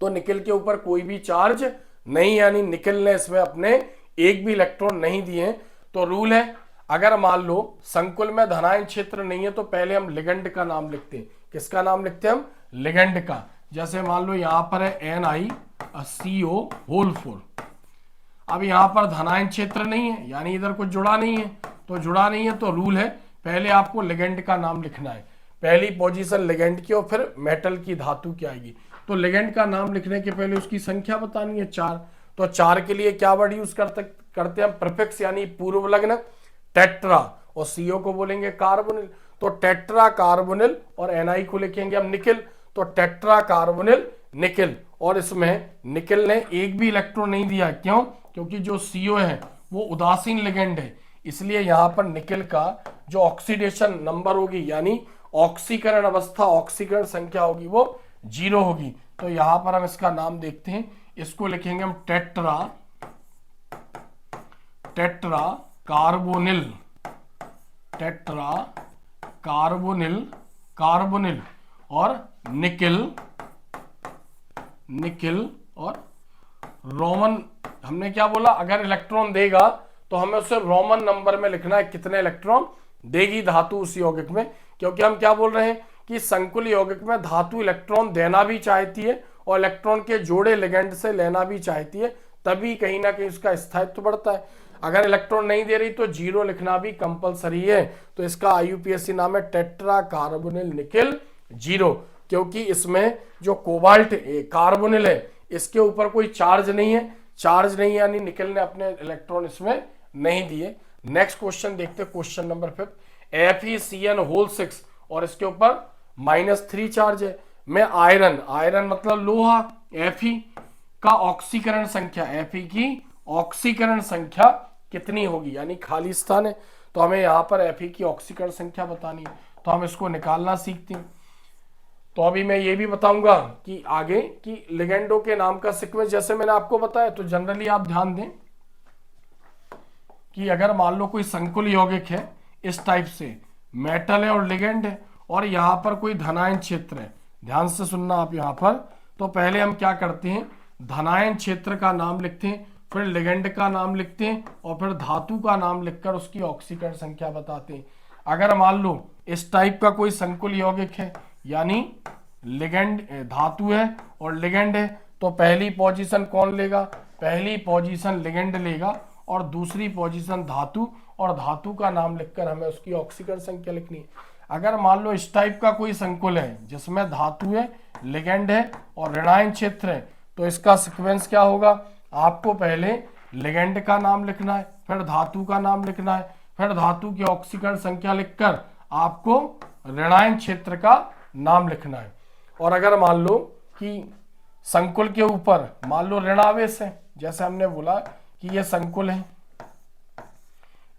तो निकेल के ऊपर कोई भी चार्ज नहीं, यानी निकेल ने इसमें अपने एक भी इलेक्ट्रॉन नहीं दिए हैं। तो रूल है, अगर मान लो संकुल में धनायन क्षेत्र नहीं है तो पहले हम लिगेंड का नाम लिखते हैं। किसका नाम लिखते हैं हम? लिगेंड का। जैसे मान लो यहां पर है NiCO होल 4। अब यहां पर धनायन क्षेत्र नहीं है, यानी इधर कुछ जुड़ा नहीं है, तो जुड़ा नहीं है तो रूल है पहले आपको लिगेंड का नाम लिखना है। पहली पोजीशन लिगेंड की और फिर मेटल की धातु की आएगी। तो लिगेंड का नाम लिखने के पहले उसकी संख्या बतानी है 4। तो 4 के लिए क्या वर्ड यूज करते हैं? प्रीफिक्स यानी पूर्व लग्न, टेट्रा, और CO को बोलेंगे कार्बोनिल। तो टेट्रा कार्बोनिल, और Ni को लिखेंगे हम निकेल, तो टेट्रा कार्बोनिल निकेल। और इसमें निकेल ने एक भी इलेक्ट्रॉन नहीं दिया, क्यों? क्योंकि जो CO है वो उदासीन लिगेंड है, इसलिए यहां पर निकेल का जो ऑक्सीडेशन नंबर होगी, यानी ऑक्सीकरण अवस्था, ऑक्सीकरण संख्या होगी, वो 0 होगी। तो यहां पर हम इसका नाम देखते हैं, इसको लिखेंगे हम टेट्रा कार्बोनिल, टेट्रा कार्बोनिल और निकेल और रोमन। हमने क्या बोला? अगर इलेक्ट्रॉन देगा तो हमें उसे रोमन नंबर में लिखना है, कितने इलेक्ट्रॉन देगी धातु उस यौगिक में। क्योंकि हम क्या बोल रहे हैं कि संकुल यौगिक में धातु इलेक्ट्रॉन देना भी चाहती है और इलेक्ट्रॉन के जोड़े लिगेंड से लेना भी चाहती है, तभी कहीं ना कहीं उसका स्थायित्व बढ़ता है। अगर इलेक्ट्रॉन नहीं दे रही तो 0 लिखना भी कंपलसरी है। तो इसका IUPAC नाम है टेट्रा कार्बोनिल निकेल 0, क्योंकि इसमें जो कोबाल्ट कार्बोनिल है इसके ऊपर कोई चार्ज नहीं है। चार्ज नहीं यानी निकेल ने अपने इलेक्ट्रॉन इसमें नहीं दिए। नेक्स्ट क्वेश्चन देखते हैं, क्वेश्चन नंबर 5। FeCN होल 6 और इसके ऊपर -3 चार्ज है। मैं आयरन मतलब लोहा, Fe का ऑक्सीकरण संख्या, Fe की ऑक्सीकरण संख्या कितनी होगी, यानी खाली स्थान है, तो हमें यहां पर Fe की ऑक्सीकरण संख्या बतानी है। तो हम इसको निकालना सीखते हैं। तो अभी मैं ये भी बताऊंगा कि आगे कि लिगेंडो के नाम का सीक्वेंस जैसे मैंने आपको बताया। तो जनरली आप ध्यान दें कि अगर मान लो कोई संकुल यौगिक है इस टाइप से, मेटल है और लिगेंड है, और यहाँ पर कोई धनायन क्षेत्र है, ध्यान से सुनना आप यहाँ पर। तो पहले हम क्या करते हैं, धनायन क्षेत्र का नाम लिखते हैं, फिर लिगेंड का नाम लिखते हैं, और फिर धातु का नाम लिखकर उसकी ऑक्सीकरण संख्या बताते हैं। अगर मान लो इस टाइप का कोई संकुल यौगिक है, यानी लिगेंड धातु है और लिगेंड है, तो पहली पोजीशन कौन लेगा? पहली पोजीशन लिगेंड लेगा और दूसरी पोजीशन धातु, और धातु का नाम लिखकर हमें उसकी ऑक्सीकरण संख्या लिखनी है। अगर मान लो इस टाइप का कोई संकुल है जिसमें धातु है, लिगेंड है और ऋणायन क्षेत्र है, तो इसका सीक्वेंस क्या होगा? आपको पहले लिगेंड का नाम लिखना है, फिर धातु का नाम लिखना है, फिर धातु की ऑक्सीकरण संख्या लिखकर आपको ऋणायन क्षेत्र का नाम लिखना है। और अगर मान लो कि संकुल के ऊपर मान लो ऋणावेश है, जैसे हमने बोला कि ये संकुल है,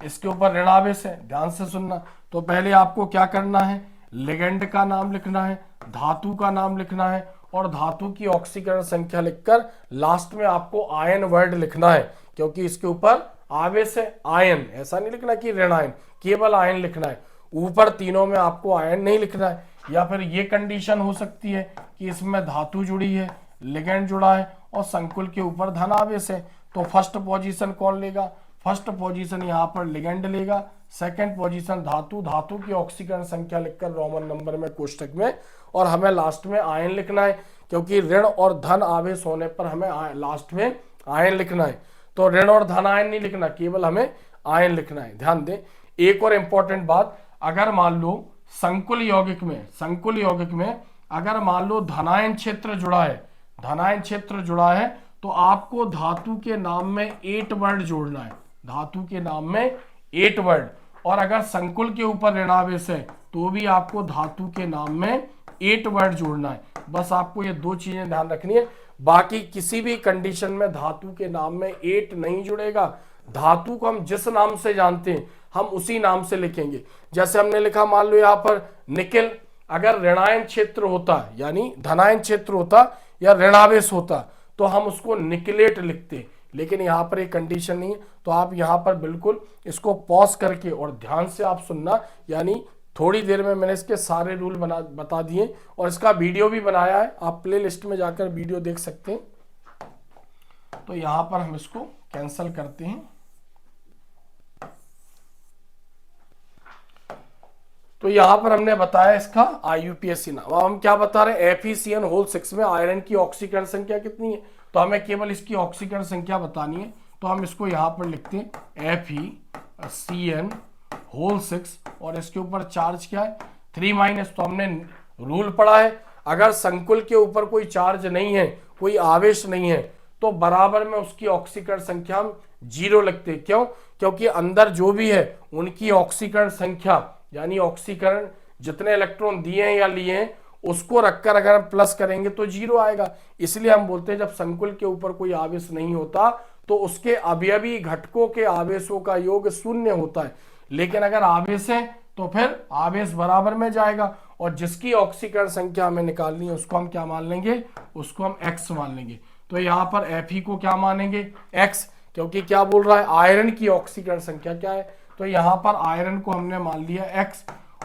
इसके ऊपर ऋणावेश है, ध्यान से सुनना। तो पहले आपको क्या करना है? लिगेंड का नाम लिखना है, धातु का नाम लिखना है, और धातु की ऑक्सीकरण संख्या लिखकर लास्ट में आपको आयन वर्ड लिखना है, क्योंकि इसके ऊपर आवेश है आयन। ऐसा नहीं लिखना कि ऋणायन, केवल आयन लिखना है। ऊपर तीनों में आपको आयन नहीं लिखना है। या फिर ये कंडीशन हो सकती है कि इसमें धातु जुड़ी है, लिगेंड जुड़ा है और संकुल के ऊपर धन आवेश है, तो फर्स्ट पोजीशन कौन लेगा? फर्स्ट पोजीशन यहाँ पर लिगेंड लेगा, सेकंड पोजीशन धातु, धातु की ऑक्सीकरण संख्या लिखकर रोमन नंबर में कोष्टक में, और हमें लास्ट में आयन लिखना है, क्योंकि ऋण और धन आवेश होने पर हमें लास्ट में आयन लिखना है। तो तो ऋण और धन आयन नहीं लिखना, केवल हमें आयन लिखना है। ध्यान दें एक और इंपॉर्टेंट बात, अगर मान लो संकुल यौगिक में अगर मान लो धनायन क्षेत्र जुड़ा है, धनायन क्षेत्र जुड़ा है, तो आपको धातु के नाम में 8 वर्ड जोड़ना है, धातु के नाम में 8 वर्ड। और अगर संकुल के ऊपर ऋणावेश है तो भी आपको धातु के नाम में 8 वर्ड जोड़ना है। बस आपको ये 2 चीजें ध्यान रखनी है, बाकी किसी भी कंडीशन में धातु के नाम में 8 नहीं जुड़ेगा। धातु को हम जिस नाम से जानते हैं हम उसी नाम से लिखेंगे। जैसे हमने लिखा मान लो यहाँ पर निकेल, अगर ऋणायन क्षेत्र होता यानी धनायन क्षेत्र होता या ऋणावेश होता तो हम उसको निकलेट लिखते, लेकिन यहाँ पर एक कंडीशन नहीं है। तो आप यहाँ पर बिल्कुल इसको पॉज करके और ध्यान से आप सुनना, यानी थोड़ी देर में मैंने इसके सारे रूल बता दिए और इसका वीडियो भी बनाया है, आप प्ले लिस्ट में जाकर वीडियो देख सकते हैं। तो यहाँ पर हम इसको कैंसिल करते हैं। तो यहां पर हमने बताया इसका IUPAC नाम। अब हम क्या बता रहे हैं, FeCN6 में आयरन की ऑक्सीकरण संख्या कितनी है, तो हमें केवल इसकी ऑक्सीकरण संख्या बतानी है। तो हम इसको यहां पर लिखते हैं FeCN6 और इसके ऊपर चार्ज क्या है 3-। तो हमने रूल पढ़ा है, अगर संकुल के ऊपर कोई चार्ज नहीं है, कोई आवेश नहीं है, तो बराबर में उसकी ऑक्सीकरण संख्या हम 0 लिखते हैं। क्यों? क्योंकि अंदर जो भी है उनकी ऑक्सीकरण संख्या यानी ऑक्सीकरण जितने इलेक्ट्रॉन दिए हैं या लिए हैं उसको रखकर अगर हम प्लस करेंगे तो 0 आएगा। इसलिए हम बोलते हैं जब संकुल के ऊपर कोई आवेश नहीं होता तो उसके अवयवी घटकों के आवेशों का योग 0 होता है, लेकिन अगर आवेश है तो फिर आवेश बराबर में जाएगा और जिसकी ऑक्सीकरण संख्या हमें निकालनी है उसको हम क्या मान लेंगे, उसको हम x मान लेंगे। तो यहाँ पर Fe को क्या मानेंगे x, क्योंकि क्या बोल रहा है आयरन की ऑक्सीकरण संख्या क्या है, तो यहाँ पर आयरन को हमने मान लिया x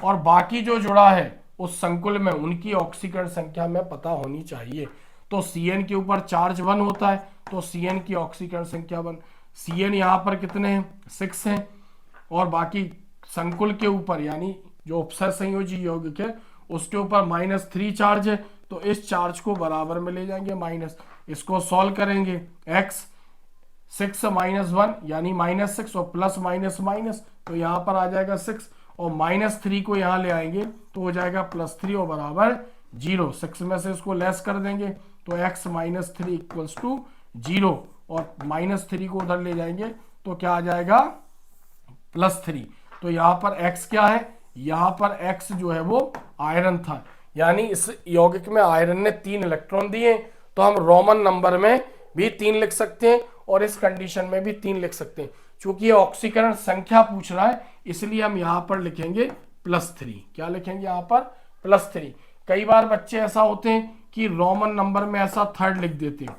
और बाकी जो जुड़ा है उस संकुल में उनकी ऑक्सीकरण संख्या हमें पता होनी चाहिए। तो Cn के ऊपर चार्ज 1 होता है तो Cn की ऑक्सीकरण संख्या 1, Cn यहाँ पर कितने हैं 6 हैं और बाकी संकुल के ऊपर यानी जो उपसर्ग संयोजी यौगिक है उसके ऊपर -3 चार्ज है, तो इस चार्ज को बराबर में ले जाएंगे माइनस, इसको सॉल्व करेंगे x 6 - 1 यानी -6 और प्लस माइनस माइनस, तो यहाँ पर आ जाएगा 6 और -3 को यहाँ ले आएंगे तो हो जाएगा +3 और बराबर 0। 6 में से इसको लेस कर देंगे तो x - 3 = 0 और -3 को उधर ले जाएंगे तो क्या आ जाएगा +3। तो यहाँ पर x क्या है, यहाँ पर x जो है वो आयरन था, यानी इस यौगिक में आयरन ने 3 इलेक्ट्रॉन दिए, तो हम रोमन नंबर में भी 3 लिख सकते हैं और इस कंडीशन में भी 3 लिख सकते हैं। चूंकि ये ऑक्सीकरण संख्या पूछ रहा है इसलिए हम यहाँ पर लिखेंगे +3। क्या लिखेंगे यहाँ पर +3। कई बार बच्चे ऐसा होते हैं कि रोमन नंबर में ऐसा 3rd लिख देते हैं,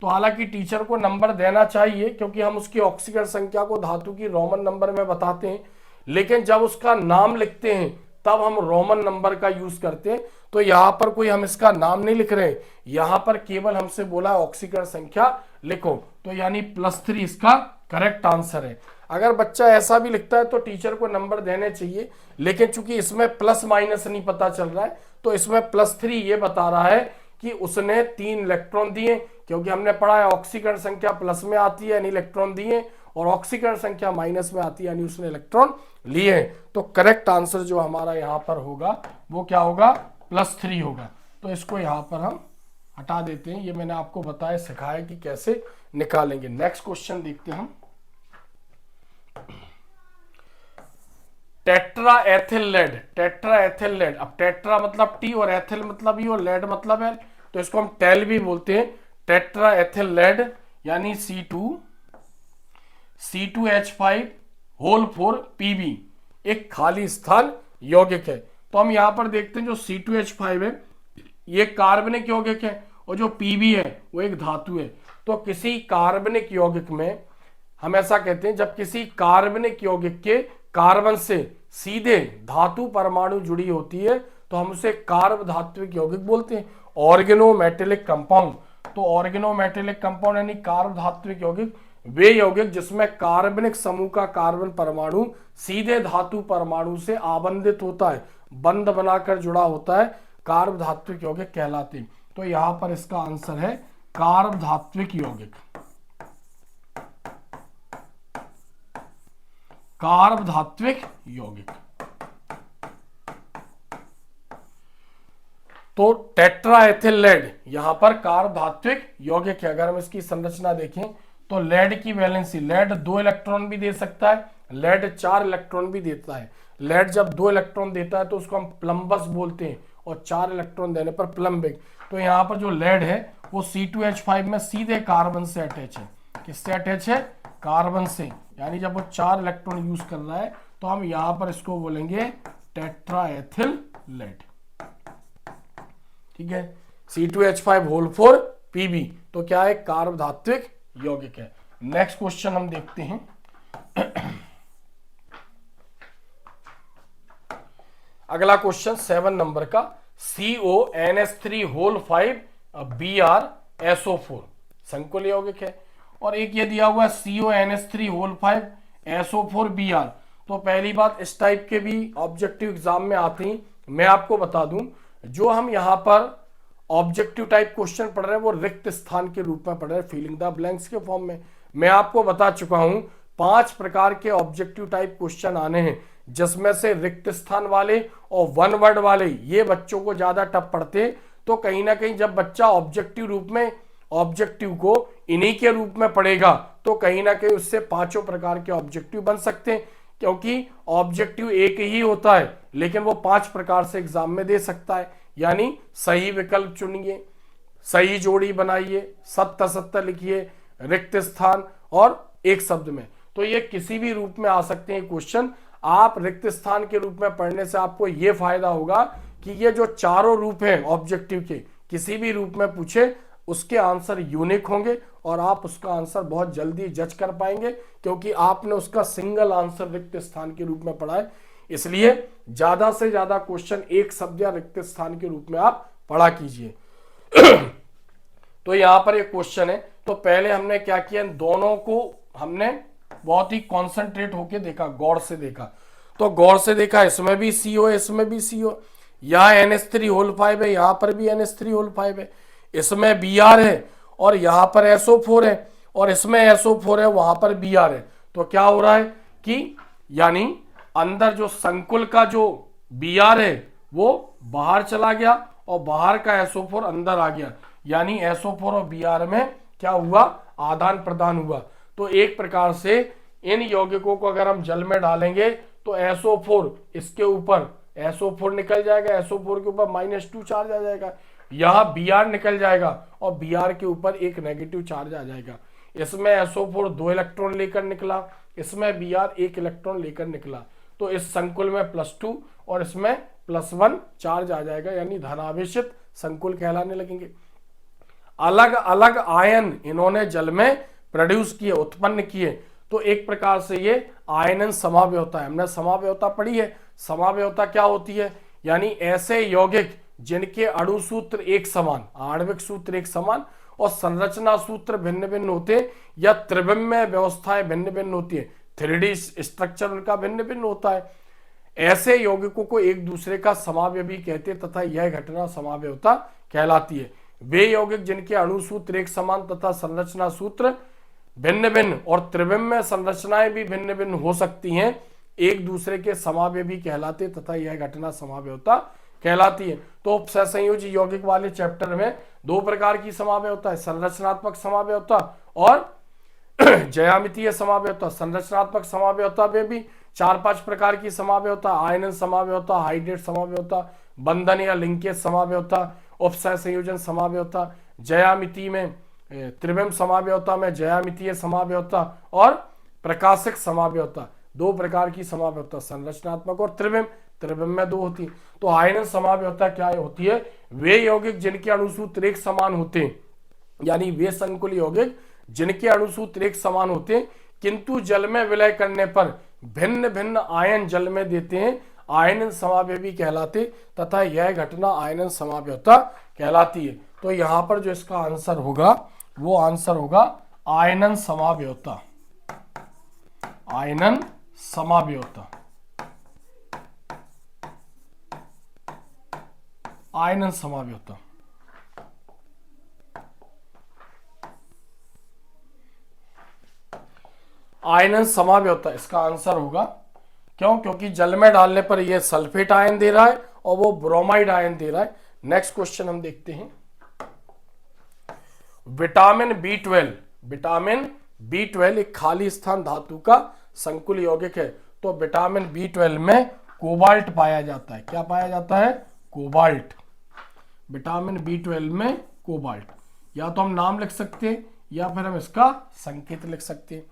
तो हालांकि टीचर को नंबर देना चाहिए क्योंकि हम उसकी ऑक्सीकरण संख्या को धातु की रोमन नंबर में बताते हैं, लेकिन जब उसका नाम लिखते हैं तब हम रोमन नंबर का यूज करते हैं। तो यहाँ पर कोई हम इसका नाम नहीं लिख रहे, यहाँ पर केवल हमसे बोला ऑक्सीकरण संख्या लिखो, तो यानी +3 इसका करेक्ट आंसर है। अगर बच्चा ऐसा भी लिखता है तो टीचर को नंबर देने चाहिए, लेकिन चूंकि इसमें प्लस माइनस नहीं पता चल रहा है तो इसमें +3 ये बता रहा है कि उसने 3 इलेक्ट्रॉन दिए, क्योंकि हमने पढ़ा है ऑक्सीकरण संख्या प्लस में आती है यानी इलेक्ट्रॉन दिए और ऑक्सीकरण संख्या माइनस में आती है यानी उसने इलेक्ट्रॉन लिए। तो करेक्ट आंसर जो हमारा यहाँ पर होगा वो क्या होगा +3 होगा। तो इसको यहाँ पर हम हटा देते हैं, ये मैंने आपको बताया सिखाया कि कैसे निकालेंगे। नेक्स्ट क्वेश्चन देखते हैं हम। Tetra ethyl lead, tetra ethyl lead, अब टेट्रा मतलब T और एथिल मतलब E और लेड मतलब L, तो इसको हम टेल भी बोलते हैं। टेट्रा एथिल लेड यानी C2H5 एक खाली स्थान यौगिक है। तो हम यहां पर देखते हैं जो C2H5 है ये कार्बनिक यौगिक है और जो Pb है वो एक धातु है। तो किसी कार्बनिक यौगिक में हम ऐसा कहते हैं जब किसी कार्बनिक यौगिक के कार्बन से सीधे धातु परमाणु जुड़ी होती है तो हम उसे कार्ब धात्विक यौगिक बोलते हैं। ऑर्गेनोमेटेलिक कंपाउंड, तो ऑर्गेनोमेटेलिक कंपाउंड यानी कार्ब धात्विक यौगिक वे यौगिक जिसमें कार्बनिक समूह का कार्बन परमाणु सीधे धातु परमाणु से आबंधित होता है, बंध बनाकर जुड़ा होता है, कार्ब धात्विक यौगिक कहलाते हैं। तो यहां पर इसका आंसर है कार्ब धात्विक यौगिक। कार्बधात्विक यौगिक। तो टेट्राएथिल लेड यहां पर कार्बधात्विक यौगिक है। अगर हम इसकी संरचना देखें तो लेड की वैलेंसी, लेड 2 इलेक्ट्रॉन भी दे सकता है, लेड 4 इलेक्ट्रॉन भी देता है। लेड जब 2 इलेक्ट्रॉन देता है तो उसको हम प्लम्बस बोलते हैं, और 4 इलेक्ट्रॉन देने पर प्लम्बिक। तो यहाँ पर जो लेड है वो C2H5 में सीधे कार्बन से अटैच है। किससे अटैच है? कार्बन से। यानी जब वो 4 इलेक्ट्रॉन यूज कर रहा है तो हम यहां पर इसको बोलेंगे टेट्राएथिल लेड। ठीक है, C2H5 होल 4 Pb। तो क्या है? कार्बधात्विक यौगिक है। नेक्स्ट क्वेश्चन हम देखते हैं। अगला क्वेश्चन 7 नंबर का, CONH3 होल 5 BrSO4 संकुल यौगिक है, और एक ये दिया हुआ है CONH3 होल 5 SO4 Br। तो पहली बात, इस टाइप के भी ऑब्जेक्टिव एग्जाम में आते हैं। मैं आपको बता दूं, जो हम यहां पर ऑब्जेक्टिव टाइप क्वेश्चन पढ़ रहे हैं वो रिक्त स्थान के रूप में पढ़ रहे हैं, फिलिंग द ब्लैंक्स के फॉर्म में। मैं आपको बता चुका हूं 5 प्रकार के ऑब्जेक्टिव टाइप क्वेश्चन आने हैं, जिसमें से रिक्त स्थान वाले और वन वर्ड वाले ये बच्चों को ज्यादा टफ पड़ते। तो कहीं ना कहीं जब बच्चा ऑब्जेक्टिव रूप में ऑब्जेक्टिव को इन्हीं के रूप में पढ़ेगा तो कहीं ना कहीं उससे 5 प्रकार के ऑब्जेक्टिव बन सकते हैं, क्योंकि ऑब्जेक्टिव एक ही होता है लेकिन वो 5 प्रकार से एग्जाम में दे सकता है। यानी सही विकल्प चुनिए, सही जोड़ी बनाइए, सत्य असत्य लिखिए, रिक्त स्थान और एक शब्द में। तो ये किसी भी रूप में आ सकते हैं क्वेश्चन। आप रिक्त स्थान के रूप में पढ़ने से आपको ये फायदा होगा कि ये जो चारों रूप हैं ऑब्जेक्टिव के, किसी भी रूप में पूछे उसके आंसर यूनिक होंगे और आप उसका आंसर बहुत जल्दी जज कर पाएंगे, क्योंकि आपने उसका सिंगल आंसर रिक्त स्थान के रूप में पढ़ा है। इसलिए ज्यादा से ज्यादा क्वेश्चन एक शब्द या रिक्त स्थान के रूप में आप पढ़ा कीजिए। तो यहां पर एक क्वेश्चन है, तो पहले हमने क्या किया, दोनों को हमने बहुत ही कॉन्सेंट्रेट होके देखा, गौर से देखा। तो गौर से देखा, इसमें भी CO है, इसमें भी CO, यहाँ NH3 होल 5 है, यहां पर भी NH3 होल 5 है, इसमें Br है और यहां पर SO4 है, और इसमें SO4 है, वहां पर Br है। तो क्या हो रहा है कि यानी अंदर जो संकुल का जो Br है वो बाहर चला गया और बाहर का SO4 अंदर आ गया, यानी SO4 और Br में क्या हुआ? आदान प्रदान हुआ। तो एक प्रकार से इन यौगिकों को अगर हम जल में डालेंगे तो SO4 इसके ऊपर SO4 निकल जाएगा, SO4 के ऊपर -2 चार्ज आ जाएगा, यहां Br निकल जाएगा और Br के ऊपर एक नेगेटिव चार्ज आ जाएगा। इसमें SO4 2 इलेक्ट्रॉन लेकर निकला, इसमें Br 1 इलेक्ट्रॉन लेकर निकला। तो इस संकुल में +2 और इसमें +1 चार्ज आ जाएगा, यानी धनावेशित संकुल कहलाने लगेंगे। अलग अलग आयन इन्होंने जल में प्रोड्यूस किए, उत्पन्न किए। तो एक प्रकार से ये आयनन समाव्यवता है। हमने समाव्यवता पढ़ी है। समाव्यवता क्या होती है? यानी ऐसे यौगिक जिनके अणु सूत्र एक समान, आणविक सूत्र एक समान और संरचना सूत्र भिन्न भिन्न होते हैं, या त्रिविमीय व्यवस्थाएं भिन्न भिन्न होती है, 3D स्ट्रक्चर उनका भिन्न भिन्न होता है। ऐसे यौगिकों को एक दूसरे का समावयवी कहते हैं तथा यह घटना समाव्यवता कहलाती है। वे यौगिक जिनके अणु सूत्र एक समान तथा संरचना सूत्र भिन्न भिन्न और त्रिविमीय संरचनाएं भी भिन्न भिन्न हो सकती हैं, एक दूसरे के समावयवी कहलाते तथा यह घटना समाव्यवता कहलाती है। तो सहसंयोजी यौगिक वाले चैप्टर में 2 प्रकार की समाव्यवता है, संरचनात्मक समाव्यवता और ज्यामितीय समाव्यवता। संरचनात्मक समाव्यवता में भी 4-5 प्रकार की समाव्यवता, आयनन समाव्यवता, हाइड्रेट समाव्यवता, बंधन या लिंकेज समाव्यवता, उपसह संयोजन समाव्यवता, ज्यामिति में त्रिविम समाव्यवता में ज्यामितीय समाव्यवता और प्रकाशिक समाव्यवता। 2 प्रकार की समाव्यवता, संरचनात्मक और त्रिविम। त्रिविम में 2 होती है। तो आयनन समाव्यवता क्या होती है? वे यौगिक जिनके अणुसूत्र एक समान होते हैं, यानी वे संकुल यौगिक जिनके अणुसूत्र एक समान होते हैं किंतु जल में विलय करने पर भिन्न भिन्न आयन जल में देते हैं, आयनन समावयवी कहलाते तथा यह घटना आयनन समाव्यवता कहलाती है। तो यहां पर जो इसका आंसर होगा वो आंसर होगा आयनन समाव्यवता। आयनन समाव्यवता, आयनन समाव्यवता। आयन समाव्य होता है, इसका आंसर होगा। क्यों? क्योंकि जल में डालने पर ये सल्फेट आयन दे रहा है और वो ब्रोमाइड आयन दे रहा है। नेक्स्ट क्वेश्चन हम देखते हैं। विटामिन B12, विटामिन B12 एक खाली स्थान धातु का संकुल यौगिक है। तो विटामिन B12 में कोबाल्ट पाया जाता है। क्या पाया जाता है? कोबाल्ट। विटामिन B12 में कोबाल्ट। या तो हम नाम लिख सकते हैं या फिर हम इसका संकेत लिख सकते हैं।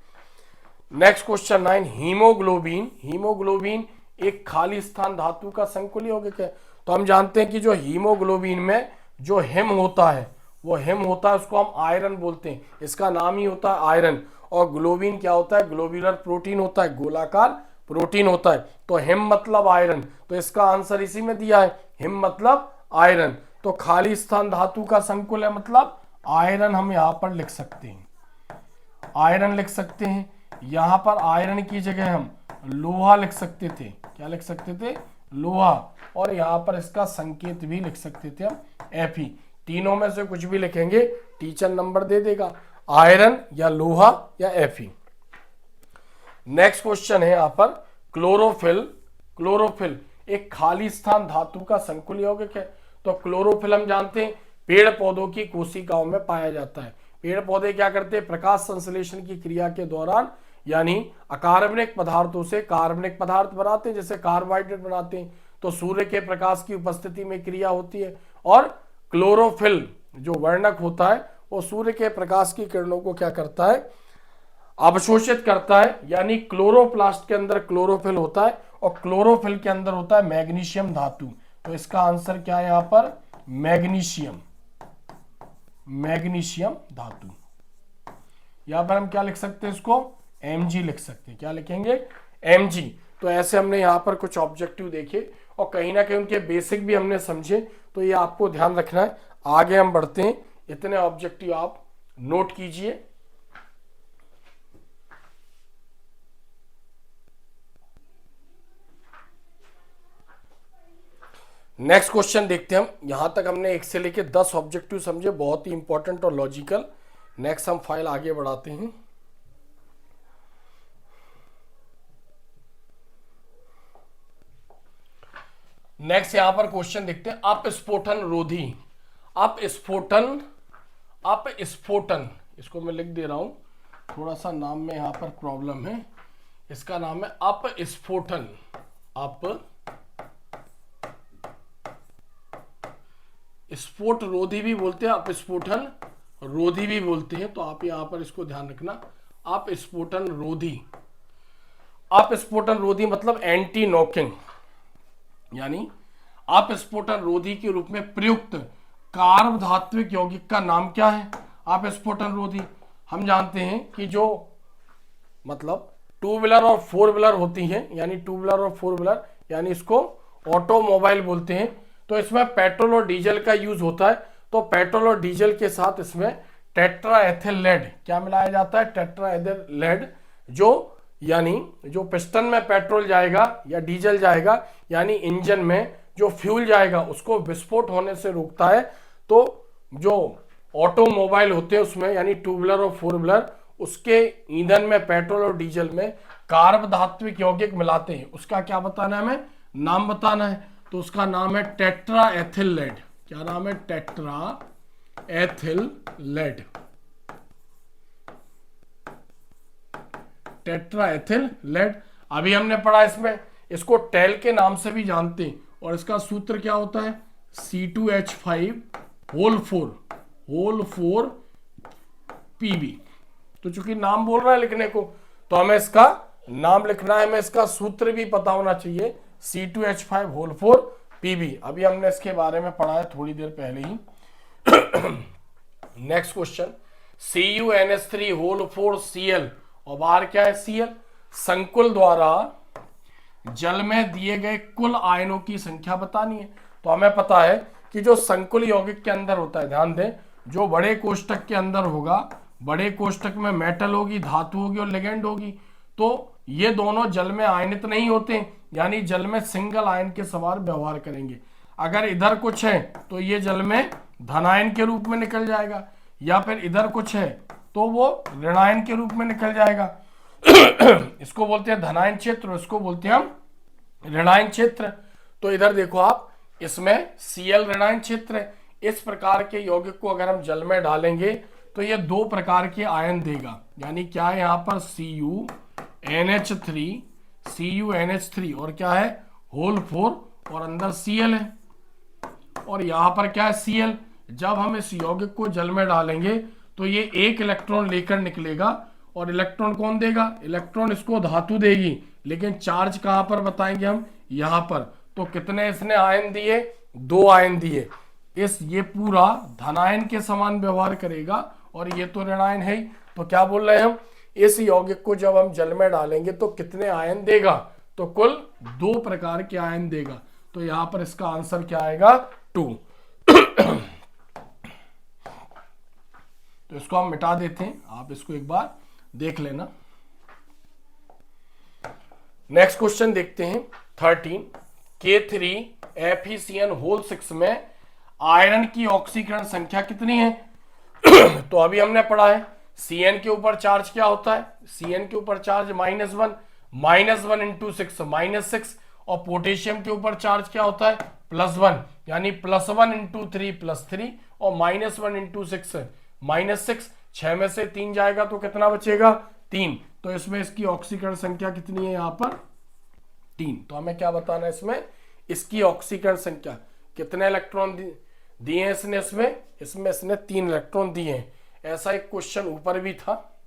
नेक्स्ट क्वेश्चन 9, हीमोग्लोबिन, हीमोग्लोबिन एक खाली स्थान धातु का संकुल यौगिक है। तो हम जानते हैं कि जो हीमोग्लोबिन में जो हिम होता है, वो हिम होता है, उसको हम आयरन बोलते हैं। इसका नाम ही होता है आयरन। और ग्लोबिन क्या होता है? ग्लोब्यूलर प्रोटीन होता है, गोलाकार प्रोटीन होता है। तो हिम मतलब आयरन, तो इसका आंसर इसी में दिया है, हिम मतलब आयरन। तो खाली स्थान धातु का संकुल है मतलब आयरन हम यहां पर लिख सकते हैं, आयरन लिख सकते हैं। यहां पर आयरन की जगह हम लोहा लिख सकते थे। क्या लिख सकते थे? लोहा। और यहां पर इसका संकेत भी लिख सकते थे हम Fe। तीनों में से कुछ भी लिखेंगे, टीचर नंबर दे देगा, आयरन या लोहा या Fe। नेक्स्ट क्वेश्चन है यहां पर क्लोरोफिल, क्लोरोफिल एक खाली स्थान धातु का संकुल यौगिक है। तो क्लोरोफिल हम जानते हैं पेड़ पौधों की कोशिकाओं में पाया जाता है। पेड़ पौधे क्या करते हैं? प्रकाश संश्लेषण की क्रिया के दौरान यानी अकार्बनिक पदार्थों से कार्बनिक पदार्थ बनाते हैं, जैसे कार्बोहाइड्रेट बनाते हैं। तो सूर्य के प्रकाश की उपस्थिति में क्रिया होती है। और क्लोरोफिल जो वर्णक होता है वो सूर्य के प्रकाश की किरणों को क्या करता है? अवशोषित करता है। यानी क्लोरोप्लास्ट के अंदर क्लोरोफिल होता है और क्लोरोफिल के अंदर होता है मैग्नीशियम धातु। तो इसका आंसर क्या है यहां पर? मैग्नीशियम, मैग्नीशियम धातु। यहां पर हम क्या लिख सकते हैं? इसको Mg लिख सकते हैं। क्या लिखेंगे? Mg। तो ऐसे हमने यहां पर कुछ ऑब्जेक्टिव देखे और कहीं ना कहीं उनके बेसिक भी हमने समझे। तो ये आपको ध्यान रखना है। आगे हम बढ़ते हैं, इतने ऑब्जेक्टिव आप नोट कीजिए। नेक्स्ट क्वेश्चन देखते हैं हम। यहां तक हमने 1 से लेकर 10 ऑब्जेक्टिव समझे, बहुत ही इंपॉर्टेंट और लॉजिकल। नेक्स्ट हम फाइल आगे बढ़ाते हैं। नेक्स्ट यहां पर क्वेश्चन देखते हैं, अपस्फोटन रोधी, अपस्फोटन, अपस्फोटन, इसको मैं लिख दे रहा हूं, थोड़ा सा नाम में यहां पर प्रॉब्लम है। इसका नाम है अपस्फोटन, अप स्फोट रोधी भी बोलते हैं, अपस्फोटन रोधी भी बोलते हैं। तो आप यहां पर इसको ध्यान रखना, अपस्फोटन रोधी। अपस्फोटन रोधी मतलब एंटी नॉकिंग, यानी अपस्फोटन रोधी के रूप में प्रयुक्त कार्ब धात्विक यौगिक का नाम क्या है? अपस्फोटन रोधी। हम जानते हैं कि जो मतलब टू व्हीलर और फोर व्हीलर होती हैं, यानी टू व्हीलर और फोर व्हीलर, यानी इसको ऑटोमोबाइल बोलते हैं। तो इसमें पेट्रोल और डीजल का यूज होता है। तो पेट्रोल और डीजल के साथ इसमें टेट्राएथिल लेड क्या मिलाया जाता है? टेट्राएथिल लेड, जो यानी जो पिस्टन में पेट्रोल जाएगा या डीजल जाएगा, यानी इंजन में जो फ्यूल जाएगा उसको विस्फोट होने से रोकता है। तो जो ऑटोमोबाइल होते हैं उसमें, यानी टू व्हीलर और फोर व्हीलर, उसके ईंधन में पेट्रोल और डीजल में कार्ब धात्विक यौगिक मिलाते हैं। उसका क्या बताना है हमें? नाम बताना है। तो उसका नाम है टेट्राएथिल लेड। क्या नाम है? Tetraethyl lead, tetraethyl lead. अभी हमने पढ़ा इसमें, इसको टेल के नाम से भी जानते हैं। और इसका सूत्र क्या होता है? C2H5 whole 4 Pb। तो चूंकि नाम बोल रहा है लिखने को, तो हमें इसका नाम लिखना है, हमें इसका सूत्र भी पता होना चाहिए, C2H5 होल 4 Pb। अभी हमने इसके बारे में पढ़ा है थोड़ी देर पहले ही। Next question, CuNH3 whole 4 Cl, और बाहर क्या है? Cl। संकुल द्वारा जल में दिए गए कुल आयनों की संख्या बतानी है। तो हमें पता है कि जो संकुल यौगिक के अंदर होता है, ध्यान दें, जो बड़े कोष्टक के अंदर होगा, बड़े कोष्टक में मेटल होगी, धातु होगी और लिगेंड होगी। तो ये दोनों जल में आयनित नहीं होते, यानी जल में सिंगल आयन के समान व्यवहार करेंगे। अगर इधर कुछ है तो ये जल में धनायन के रूप में निकल जाएगा, या फिर इधर कुछ है तो वो ऋणायन के रूप में निकल जाएगा। इसको बोलते हैं धनायन क्षेत्र, इसको बोलते हैं हम ऋणायन क्षेत्र। तो इधर देखो आप, इसमें Cl ऋणायन क्षेत्र है। इस प्रकार के यौगिक को अगर हम जल में डालेंगे तो ये दो प्रकार के आयन देगा, यानी क्या है यहाँ पर CuNH3 और क्या है होल 4 और अंदर Cl है, और यहाँ पर क्या है Cl। जब हम इस यौगिक को जल में डालेंगे तो ये एक इलेक्ट्रॉन लेकर निकलेगा, और इलेक्ट्रॉन कौन देगा, इलेक्ट्रॉन इसको धातु देगी, लेकिन चार्ज कहाँ पर बताएंगे हम, यहाँ पर। तो कितने इसने आयन दिए, 2 आयन दिए। ये पूरा धनायन के समान व्यवहार करेगा, और ये तो ऋणायन है ही। तो क्या बोल रहे हैं हम, इस यौगिक को जब हम जल में डालेंगे तो कितने आयन देगा, तो कुल 2 प्रकार के आयन देगा। तो यहां पर इसका आंसर क्या आएगा, 2। तो इसको हम मिटा देते हैं, आप इसको एक बार देख लेना। नेक्स्ट क्वेश्चन देखते हैं 13। K3FeCN6 में आयरन की ऑक्सीकरण संख्या कितनी है। तो अभी हमने पढ़ा है Cn के ऊपर चार्ज क्या होता है, Cn के ऊपर चार्ज -1, -1 इंटू 6 -6, और पोटेशियम के ऊपर चार्ज क्या होता है +1, यानी +1 इंटू 3 +3, और -1 इंटू 6 -6। 6 में से 3 जाएगा तो कितना बचेगा, 3। तो इसमें इसकी ऑक्सीकरण संख्या कितनी है, यहाँ पर 3। तो हमें क्या बताना है इसमें, इसकी ऑक्सीकरण संख्या, कितने इलेक्ट्रॉन दिए हैं इसने, इसमें इसने 3 इलेक्ट्रॉन दिए हैं। ऐसा एक क्वेश्चन ऊपर भी था,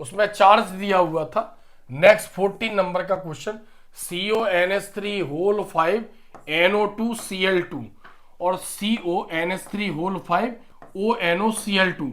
उसमें चार्ज दिया हुआ था। नेक्स्ट 14 नंबर का क्वेश्चन, CONH3 NO2Cl2 और CONH3 ONOCl2।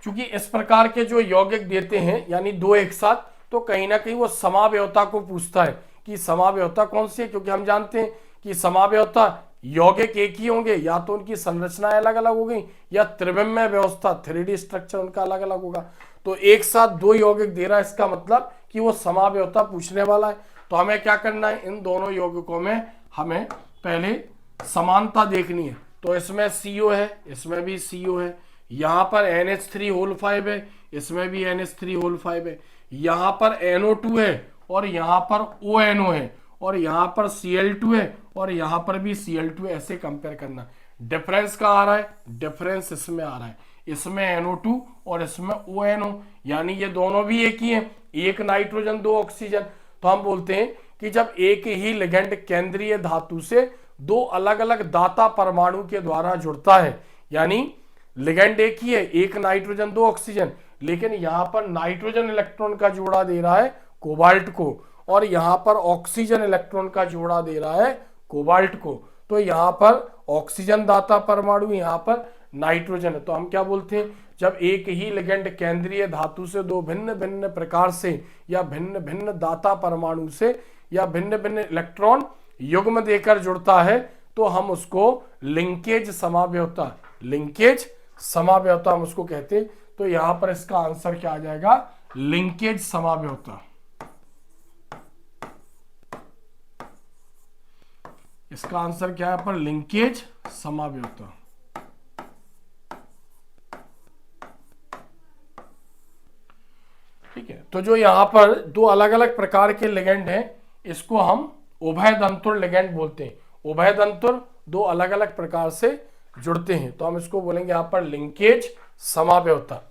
चूंकि इस प्रकार के जो यौगिक देते हैं, यानी 2 एक साथ, तो कहीं ना कहीं वो समावयवता को पूछता है कि समावयवता कौन सी है, क्योंकि हम जानते हैं कि समावयवता यौगिक एक ही होंगे, या तो उनकी संरचनाएं अलग अलग हो गई, या त्रिविमीय व्यवस्था 3D स्ट्रक्चर उनका अलग अलग होगा। तो एक साथ 2 यौगिक दे रहा है, इसका मतलब कि वो समावयवता पूछने वाला है। तो हमें क्या करना है, इन दोनों यौगिकों में हमें पहले समानता देखनी है। तो इसमें CO है, इसमें भी CO है, यहाँ पर NH3 है, इसमें भी NH3 है, यहाँ पर NO2 है, और यहाँ पर ONO है, और यहाँ पर Cl2 है, और यहाँ पर भी Cl2 है। ऐसे कंपेयर करना। डिफरेंस कहाँ आ रहा है, डिफरेंस इसमें आ रहा है, इसमें NO2 और इसमें ONO, यानी ये दोनों भी एक ही है, एक नाइट्रोजन 2 ऑक्सीजन। तो हम बोलते हैं कि जब एक ही लिगेंड केंद्रीय धातु से 2 अलग अलग दाता परमाणु के द्वारा जुड़ता है, यानी लिगेंड एक ही है, एक नाइट्रोजन 2 ऑक्सीजन, लेकिन यहाँ पर नाइट्रोजन इलेक्ट्रॉन का जोड़ा दे रहा है कोबाल्ट को, और यहाँ पर ऑक्सीजन इलेक्ट्रॉन का जोड़ा दे रहा है कोबाल्ट को। तो यहाँ पर ऑक्सीजन दाता परमाणु, यहाँ पर नाइट्रोजन है। तो हम क्या बोलते हैं, जब एक ही लिगेंड केंद्रीय धातु से 2 भिन्न भिन्न प्रकार से, या भिन्न भिन्न दाता परमाणु से, या भिन्न भिन्न इलेक्ट्रॉन युग्म देकर जुड़ता है, तो हम उसको लिंकेज समावयवता हम उसको कहते हैं। तो यहां पर इसका आंसर क्या आ जाएगा, लिंकेज समावयवता। इसका आंसर क्या है पर लिंकेज समावयवता। ठीक है, तो जो यहां पर 2 अलग अलग प्रकार के लिगेंड हैं, इसको हम उभयदंतुर लिगेंड बोलते हैं। उभयदंतुर 2 अलग अलग प्रकार से जुड़ते हैं, तो हम इसको बोलेंगे यहां पर लिंकेज समावयवता।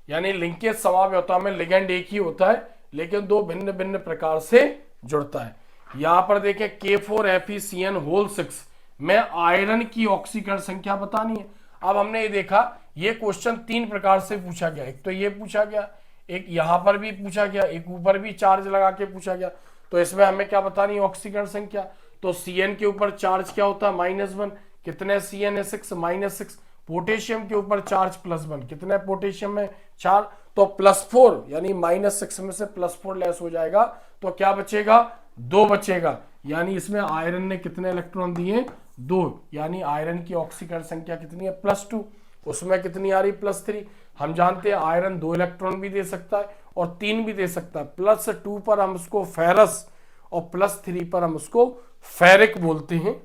यानी लिंकेज समावयवता में लिगेंड एक ही होता है, लेकिन 2 भिन्न भिन्न प्रकार से जुड़ता है। यहां पर देखें K4FeCN6 में आयरन की ऑक्सीकरण संख्या बतानी है। अब हमने ये देखा, ये क्वेश्चन 3 प्रकार से पूछा गया। एक तो ये पूछा गया, एक यहां पर भी पूछा गया, एक ऊपर भी चार्ज लगा के पूछा गया। तो इसमें हमें क्या बतानी है, ऑक्सीकरण संख्या। तो Cn के ऊपर चार्ज क्या होता है -1, कितने Cn है 6 -6। पोटेशियम के ऊपर चार्ज +1, कितने पोटेशियम में 4, तो +4, यानी -6 में से +4 लेस हो जाएगा, तो क्या बचेगा, 2 बचेगा। यानी इसमें आयरन ने कितने इलेक्ट्रॉन दिए, 2, यानी आयरन की ऑक्सीकरण संख्या कितनी है +2। उसमें कितनी आ रही, +3। हम जानते हैं आयरन 2 इलेक्ट्रॉन भी दे सकता है और 3 भी दे सकता है। +2 पर हम उसको फेरस, और +3 पर हम उसको फेरिक बोलते हैं।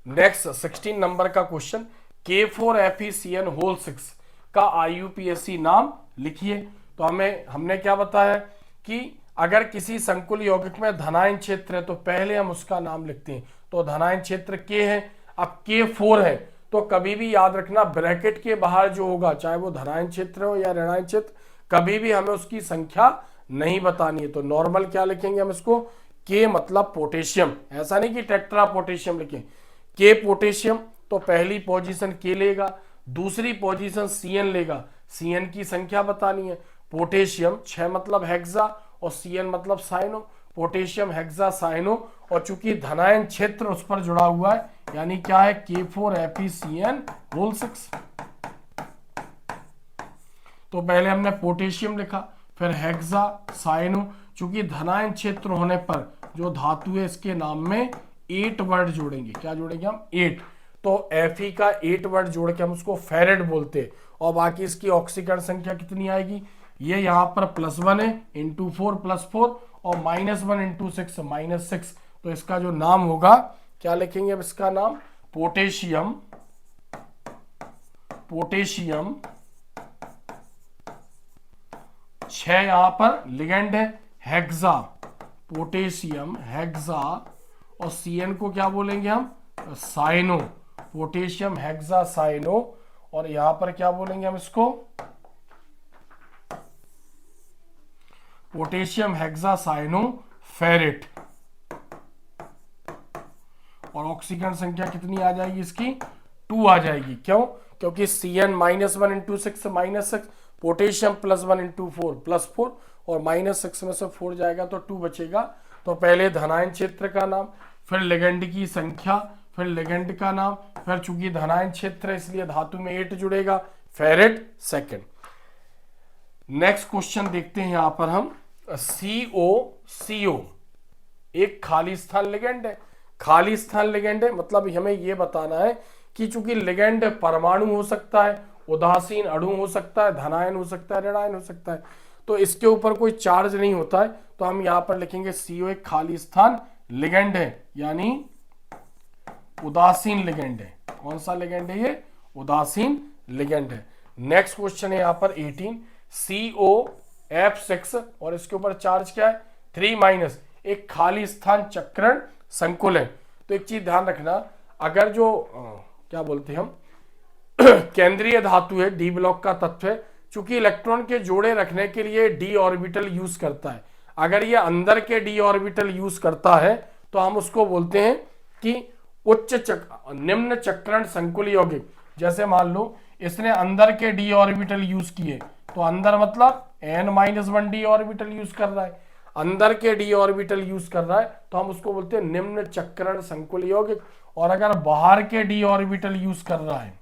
नेक्स्ट 16 नंबर का क्वेश्चन, K4FeCN6 उसका IUPAC नाम लिखिए। तो हमने क्या बताया कि अगर किसी संकुल यौगिक में धनायन क्षेत्र है तो पहले हम उसका नाम लिखते हैं। तो धनायन क्षेत्र K है, अब K4 है तो कभी भी याद रखना ब्रैकेट के बाहर जो होगा, चाहे वो धनायन क्षेत्र हो या ऋणायन क्षेत्र, कभी भी हमें उसकी संख्या नहीं बतानी है। तो नॉर्मल क्या लिखेंगे हम इसको, K मतलब पोटेशियम, ऐसा नहीं कि टेट्रा पोटेशियम लिखें, K पोटेशियम। तो पहली पोजीशन K लेगा, दूसरी पोजीशन CN लेगा, CN की संख्या बतानी है। पोटेशियम 6 मतलब हेक्सा और CN मतलब साइनो, पोटेशियम हेक्सा साइनो, और चूंकि धनायन क्षेत्र उस पर जुड़ा हुआ है यानी क्या है K4FeCN होल 6। तो पहले हमने पोटेशियम लिखा, फिर हेक्सा साइनो, चूंकि धनायन क्षेत्र होने पर जो धातु है इसके नाम में 8 वर्ड जोड़ेंगे। क्या जोड़ेंगे हम, 8। तो Fe का 8 वर्ड जोड़ के हम उसको फेरेट बोलते हैं। और बाकी इसकी ऑक्सीकरण संख्या कितनी आएगी, ये यहाँ पर +1 है, इंटू 4 +4, और -1 इंटू 6 -6। तो इसका जो नाम होगा क्या लिखेंगे, अब इसका नाम पोटेशियम, पोटेशियम 6 यहां पर लिगेंड है हेक्सा, पोटेशियम हेक्सा, और CN को क्या बोलेंगे हम, साइनो, पोटेशियम हेक्सा साइनो, और यहां पर क्या बोलेंगे हम इसको, पोटेशियम हेक्सा साइनो फेरेट। और ऑक्सीकरण संख्या कितनी आ जाएगी इसकी, 2 आ जाएगी। क्यों, क्योंकि CN -1 इंटू 6 -6, पोटेशियम +1 इंटू 4 +4, और -6 में से 4 जाएगा तो 2 बचेगा। तो पहले धनायन क्षेत्र का नाम, फिर लिगेंड की संख्या, फिर लिगेंड का नाम, फिर चूंकि धनायन क्षेत्र है इसलिए धातु में 8 जुड़ेगा, फेरेट सेकंड। नेक्स्ट क्वेश्चन देखते हैं यहां पर हम, CO एक खाली स्थान लिगेंड है। खाली स्थान लिगेंड है मतलब हमें यह बताना है कि चूंकि लिगेंड परमाणु हो सकता है, उदासीन अणु हो सकता है, धनायन हो सकता है, ऋणायन हो सकता है, तो इसके ऊपर कोई चार्ज नहीं होता है। तो हम यहां पर लिखेंगे CO एक खाली स्थान लिगेंड है, यानी उदासीन लिगेंड है। कौन सा लिगेंड है ये, उदासीन लिगेंड है। नेक्स्ट क्वेश्चन है यहां पर 18, COF6 और इसके ऊपर चार्ज क्या है, 3- एक खाली स्थान चक्रण संकुल है। तो एक चीज ध्यान रखना, अगर जो क्या बोलते हैं हम केंद्रीय धातु है, डी ब्लॉक का तत्व है, चूंकि इलेक्ट्रॉन के जोड़े रखने के लिए d ऑर्बिटल यूज करता है, अगर ये अंदर के d ऑर्बिटल यूज करता है तो हम उसको बोलते हैं कि निम्न चक्रण संकुल यौगिक। जैसे मान लो इसने अंदर के d ऑर्बिटल यूज किए, तो अंदर मतलब n-1 d ऑर्बिटल यूज कर रहा है, अंदर के d ऑर्बिटल यूज कर रहा है तो हम उसको बोलते हैं निम्न चक्रण संकुल यौगिक। और अगर बाहर के d ऑर्बिटल यूज कर रहा है,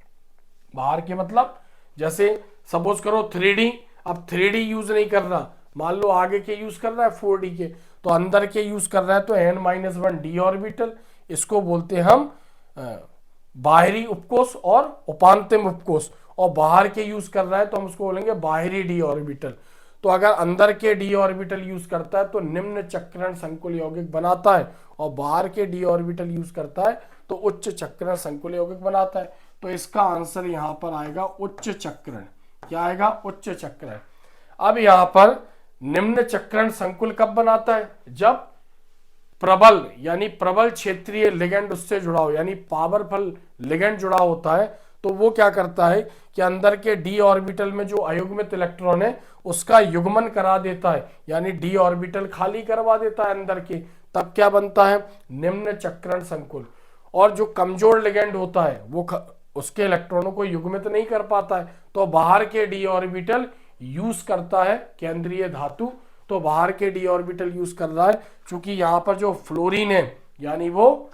बाहर के मतलब जैसे सपोज करो 3D, अब 3D यूज नहीं कर रहा, मान लो आगे के यूज कर रहा है 4D के, तो अंदर के यूज कर रहा है तो n-1 d ऑर्बिटल, इसको बोलते हैं हम बाहरी उपकोष और उपांतिम उपकोष। और बाहर के यूज कर रहा है तो हम उसको बोलेंगे बाहरी d ऑर्बिटल। तो अगर अंदर के d ऑर्बिटल यूज करता है तो निम्न चक्रण संकुल यौगिक बनाता है, और बाहर के d ऑर्बिटल यूज करता है तो उच्च चक्रण संकुल यौगिक बनाता है। तो इसका आंसर यहां पर आएगा उच्च चक्रण। क्या आएगा, उच्च चक्रण। अब यहां पर निम्न चक्रण संकुल कब बनाता है, जब प्रबल यानी प्रबल क्षेत्रीय लिगेंड उससे जुड़ा हो, यानी पावरफुल लिगेंड जुड़ा होता है। तो वो क्या करता है कि अंदर के d ऑर्बिटल में जो अयुग्मित इलेक्ट्रॉन है उसका युग्मन करा देता है, यानी d ऑर्बिटल खाली करवा देता है अंदर के, तब क्या बनता है, निम्न चक्रण संकुल। और जो कमजोर लिगेंड होता है वो उसके इलेक्ट्रॉनों को युग्मित नहीं कर पाता है, तो बाहर के d ऑर्बिटल यूज करता है केंद्रीय धातु। तो बाहर के d ऑर्बिटल यूज कर रहा है, चूंकि यहां पर जो फ्लोरीन है यानी वो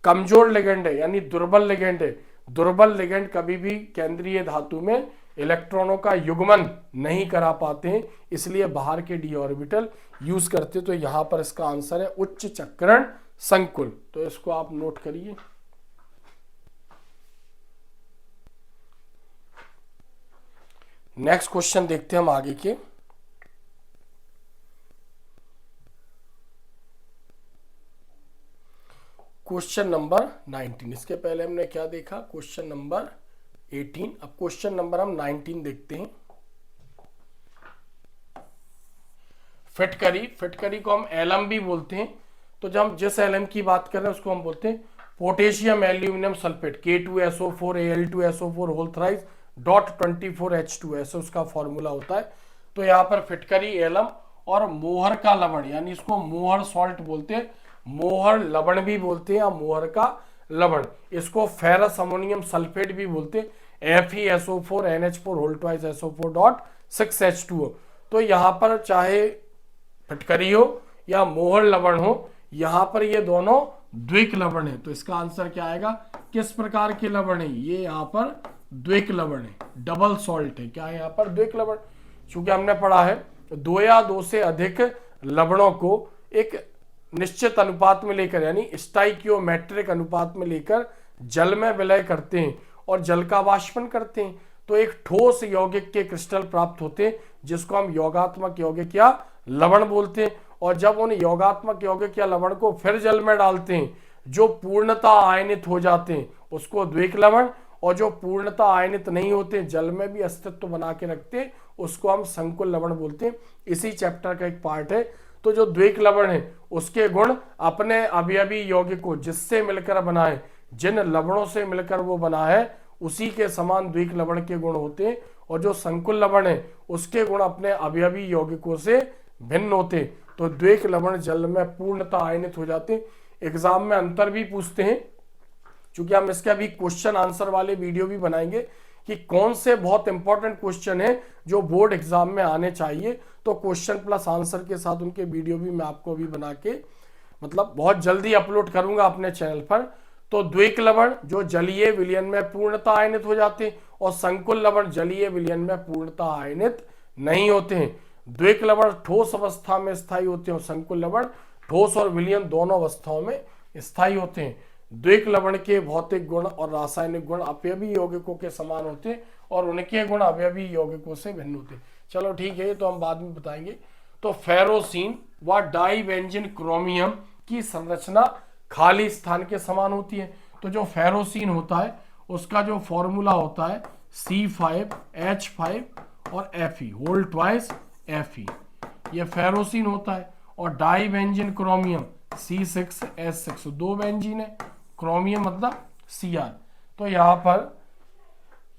कमजोर लिगेंड है, यानी दुर्बल लिगेंड है। दुर्बल लिगेंड कभी भी केंद्रीय धातु में इलेक्ट्रॉनों का युग्मन नहीं करा पाते हैं, इसलिए बाहर के d ऑर्बिटल यूज करते। तो यहां पर इसका आंसर है उच्च चक्रण संकुल। तो इसको आप नोट करिए। नेक्स्ट क्वेश्चन देखते हैं हम आगे के। Question number 19। इसके पहले हमने क्या देखा, क्वेश्चन नंबर 18। अब क्वेश्चन नंबर हम 19 देखते हैं। फिटकरी को हम एलम भी बोलते हैं। तो जब हम जिस एलम की बात कर रहे हैं उसको हम बोलते हैं potassium aluminium sulphate, K2SO4 whole thrice dot 24H2, ऐसे उसका फॉर्मूला होता है। तो यहाँ पर फिटकरी एलम और मोहर का लवण, यानी इसको मोहर सॉल्ट बोलते हैं, मोहर लवण भी बोलते हैं या मोहर का लवण, इसको फेरस अमोनियम सल्फेट भी बोलते हैं, FeSO4NH4 whole twice SO4 dot 6H2O। तो यहाँ पर चाहे फिटकरी हो या मोहर लवण हो, यहां पर ये दोनों द्विक लवण है। तो इसका आंसर क्या आएगा, किस प्रकार के लवण है, ये यहाँ पर द्विक लवण है, डबल सॉल्ट है। क्या है यहाँ पर, द्विक लवण। क्योंकि हमने पढ़ा है 2 या 2 से अधिक लवणों को एक निश्चित अनुपात में लेकर, यानी स्टाइकियोमेट्रिक अनुपात में लेकर जल में विलय करते हैं और जल का वाष्पन करते हैं, तो एक ठोस यौगिक के क्रिस्टल प्राप्त होते हैं, जिसको हम योगात्मक यौगिक या लवण बोलते हैं। और जब उन योगात्मक यौगिक या लवण को फिर जल में डालते हैं, जो पूर्णता आयनित हो जाते हैं उसको द्विक लवण, और जो पूर्णता आयनित नहीं होते, जल में भी अस्तित्व बना के रखते हैं, उसको हम संकुल लवण बोलते हैं। इसी चैप्टर का एक पार्ट है। तो जो द्विक लवण है उसके गुण अपने अवयवी यौगिक को जिससे मिलकर बना है, जिन लवणों से मिलकर वो बना है, उसी के समान द्विक लवण के गुण होते हैं। और जो संकुल लवण है उसके गुण अपने अवयवी यौगिकों से भिन्न होते हैं। तो द्विक लवण जल में पूर्णतः आयनित हो जाते हैं। एग्जाम में अंतर भी पूछते हैं, क्योंकि हम इसके अभी क्वेश्चन आंसर वाले वीडियो भी बनाएंगे कि कौन से बहुत इंपॉर्टेंट क्वेश्चन है जो बोर्ड एग्जाम में आने चाहिए। तो क्वेश्चन प्लस आंसर के साथ उनके वीडियो भी मैं आपको अभी बना के मतलब बहुत जल्दी अपलोड करूंगा अपने चैनल पर। तो द्विक लवण जो जलीय विलयन में पूर्णतः आयनित हो जाते हैं, और संकुल लवण जलीय विलयन में पूर्णतः आयनित नहीं होते हैं। द्विक लवण ठोस अवस्था में स्थायी होते हैं और संकुल लवण ठोस और विलयन दोनों अवस्थाओं में स्थायी होते हैं। द्विक लवण के भौतिक गुण और रासायनिक गुण अवयवी यौगिकों के समान होते हैं और उनके गुण अवयवी यौगिकों से भिन्न होते हैं। चलो ठीक है, तो हम बाद में बताएंगे। तो फेरोसिन व डाइबेंजीन क्रोमियम की संरचना खाली स्थान के समान होती है। तो जो फेरोसिन होता है उसका जो फॉर्मूला होता है C5H5 और Fe होल ट्वाइस Fe, ये फेरोसिन होता है। और डाइबेंजीन क्रोमियम C6H6, 2 बेंजीन है, क्रोमियम मतलब Cr। तो यहाँ पर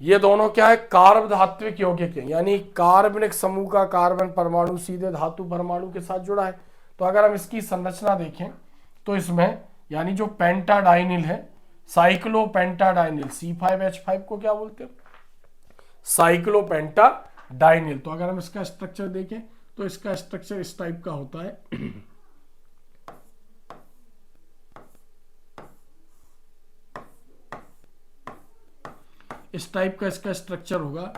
ये दोनों क्या है, कार्ब धात्विक यौगिक है, यानी कार्बनिक समूह का कार्बन परमाणु सीधे धातु परमाणु के साथ जुड़ा है। तो अगर हम इसकी संरचना देखें तो इसमें यानी जो पेंटाडाइनिल है, साइक्लोपेंटाडाइनिल, C5H5 को क्या बोलते हैं, साइक्लोपेंटाडाइनिल। तो अगर हम इसका स्ट्रक्चर देखें तो इसका स्ट्रक्चर इस टाइप का होता है। इस टाइप का इसका स्ट्रक्चर होगा,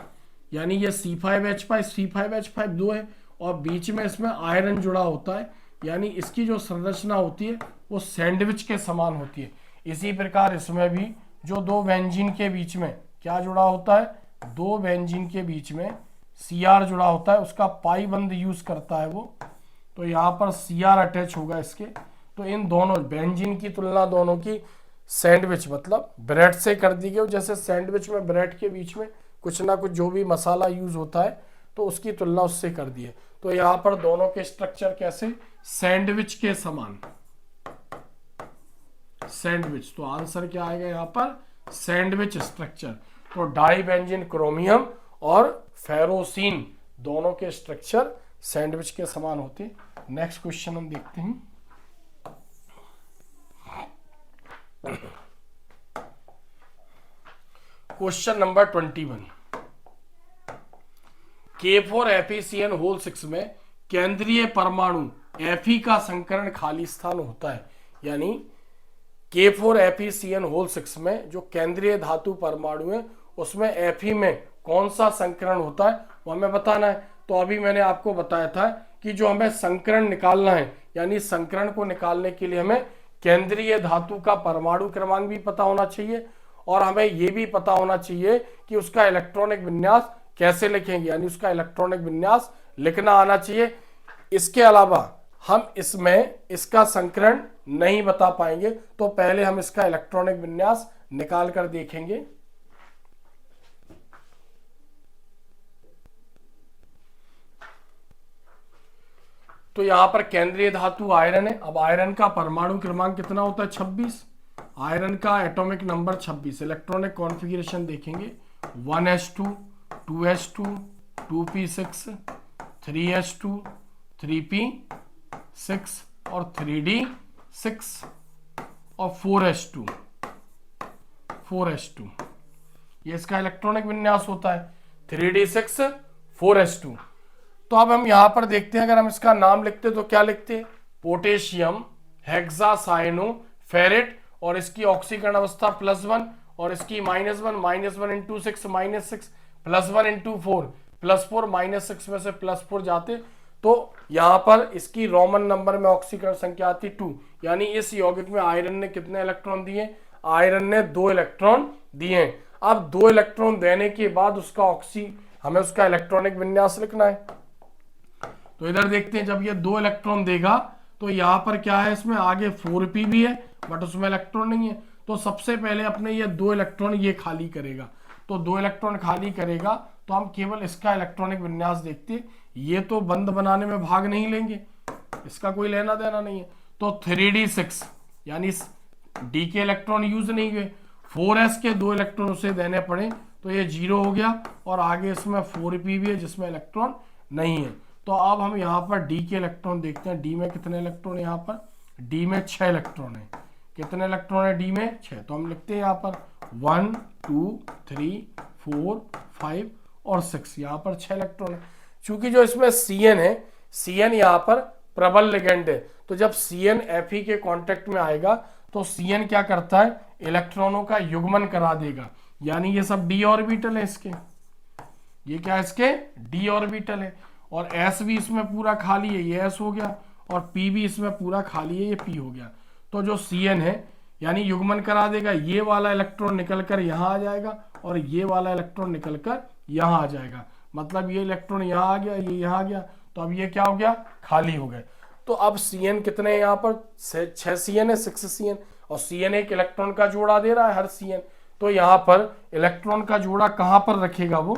यानी ये C5H5 2 है और बीच में इसमें आयरन जुड़ा होता है, यानी इसकी जो संरचना होती है वो सैंडविच के समान होती है। इसी प्रकार इसमें भी जो 2 बेंजीन के बीच में क्या जुड़ा होता है, 2 बेंजीन के बीच में Cr जुड़ा होता है, उसका पाई बंद यूज करता है वो। तो यहाँ पर Cr अटैच होगा इसके। तो इन दोनों बेंजीन की तुलना दोनों की सैंडविच मतलब ब्रेड से कर दी गई। जैसे सैंडविच में ब्रेड के बीच में कुछ ना कुछ जो भी मसाला यूज होता है तो उसकी तुलना उससे कर दी है। तो यहाँ पर दोनों के स्ट्रक्चर कैसे, सैंडविच के समान, सैंडविच। तो आंसर क्या आएगा यहाँ पर, सैंडविच स्ट्रक्चर। तो डाइबेंजीन क्रोमियम और फेरोसिन दोनों के स्ट्रक्चर सैंडविच के समान होते हैं। नेक्स्ट क्वेश्चन हम देखते हैं। क्वेश्चन नंबर 21, K4FeCN होल 6 में केंद्रीय परमाणु Fe का संकरण खाली स्थान होता है। यानी K4FeCN होल 6 में जो केंद्रीय धातु परमाणु है उसमें Fe में कौन सा संकरण होता है वो हमें बताना है। तो अभी मैंने आपको बताया था कि जो हमें संकरण निकालना है, यानी संकरण को निकालने के लिए हमें केंद्रीय धातु का परमाणु क्रमांक भी पता होना चाहिए और हमें यह भी पता होना चाहिए कि उसका इलेक्ट्रॉनिक विन्यास कैसे लिखेंगे, यानी उसका इलेक्ट्रॉनिक विन्यास लिखना आना चाहिए। इसके अलावा हम इसमें इसका संकरण नहीं बता पाएंगे, तो पहले हम इसका इलेक्ट्रॉनिक विन्यास निकाल कर देखेंगे। तो यहाँ पर केंद्रीय धातु आयरन है। अब आयरन का परमाणु क्रमांक कितना होता है? 26। आयरन का एटॉमिक नंबर 26। इलेक्ट्रॉनिक कॉन्फ़िगरेशन देखेंगे 1s2 2s2 2p6 3s2 3p6 और 3d6 और 4s2 ये इसका इलेक्ट्रॉनिक विन्यास होता है 3d6 4s2। तो अब हम यहां पर देखते हैं, अगर हम इसका नाम लिखते तो क्या लिखते हैं? पोटेशियम हेक्सासाइनो फेरेट, और इसकी ऑक्सीकरण अवस्था +1 और इसकी -1 इंटू 6 -6 +1 इंटू 4 +4 -6 में से +4 जाते, तो यहां पर इसकी रोमन नंबर में ऑक्सीकरण संख्या आती 2। यानी इस यौगिक में आयरन ने कितने इलेक्ट्रॉन दिए? आयरन ने 2 इलेक्ट्रॉन दिए। अब 2 इलेक्ट्रॉन देने के बाद हमें उसका इलेक्ट्रॉनिक विन्यास लिखना है। तो इधर देखते हैं, जब ये 2 इलेक्ट्रॉन देगा तो यहाँ पर क्या है? इसमें आगे 4p भी है बट उसमें इलेक्ट्रॉन नहीं है। तो सबसे पहले अपने ये 2 इलेक्ट्रॉन ये खाली करेगा। तो 2 इलेक्ट्रॉन खाली करेगा तो हम केवल इसका इलेक्ट्रॉनिक विन्यास देखते हैं। ये तो बंद बनाने में भाग नहीं लेंगे, इसका कोई लेना देना नहीं है। तो 3d6 यानी d के इलेक्ट्रॉन यूज नहीं हुए, 4s के 2 इलेक्ट्रॉन उसे देने पड़े तो ये 0 हो गया, और आगे इसमें 4p भी है जिसमें इलेक्ट्रॉन नहीं है। तो अब हम यहाँ पर d के इलेक्ट्रॉन देखते हैं। d में कितने इलेक्ट्रॉन है? यहाँ पर d में 6 इलेक्ट्रॉन है। कितने इलेक्ट्रॉन है d में? 6। तो हम लिखते हैं यहाँ पर 1 2 3 4 5 और 6, यहाँ पर 6 इलेक्ट्रॉन है। चूंकि जो इसमें Cn है, Cn यहाँ पर प्रबल लिगेंड है, तो जब Cn Fe के कांटेक्ट में आएगा तो Cn क्या करता है? इलेक्ट्रॉनों का युग्मन करा देगा। यानी ये सब d ऑर्बिटल है इसके, ये क्या है? इसके d ऑर्बिटल है, और s भी इसमें पूरा खाली है, ये s हो गया, और p भी इसमें पूरा खाली है, ये p हो गया। तो जो Cn है यानी युग्मन करा देगा, ये वाला इलेक्ट्रॉन निकलकर यहाँ आ जाएगा और ये वाला इलेक्ट्रॉन निकलकर यहाँ आ जाएगा। मतलब ये इलेक्ट्रॉन यहाँ आ गया, ये यहाँ आ गया, तो अब ये क्या हो गया? खाली हो गए। तो अब Cn कितने हैं यहाँ पर? 6 Cn है, 6 Cn, और Cn एक इलेक्ट्रॉन का जोड़ा दे रहा है हर Cn। तो यहाँ पर इलेक्ट्रॉन का जोड़ा कहाँ पर रखेगा? वो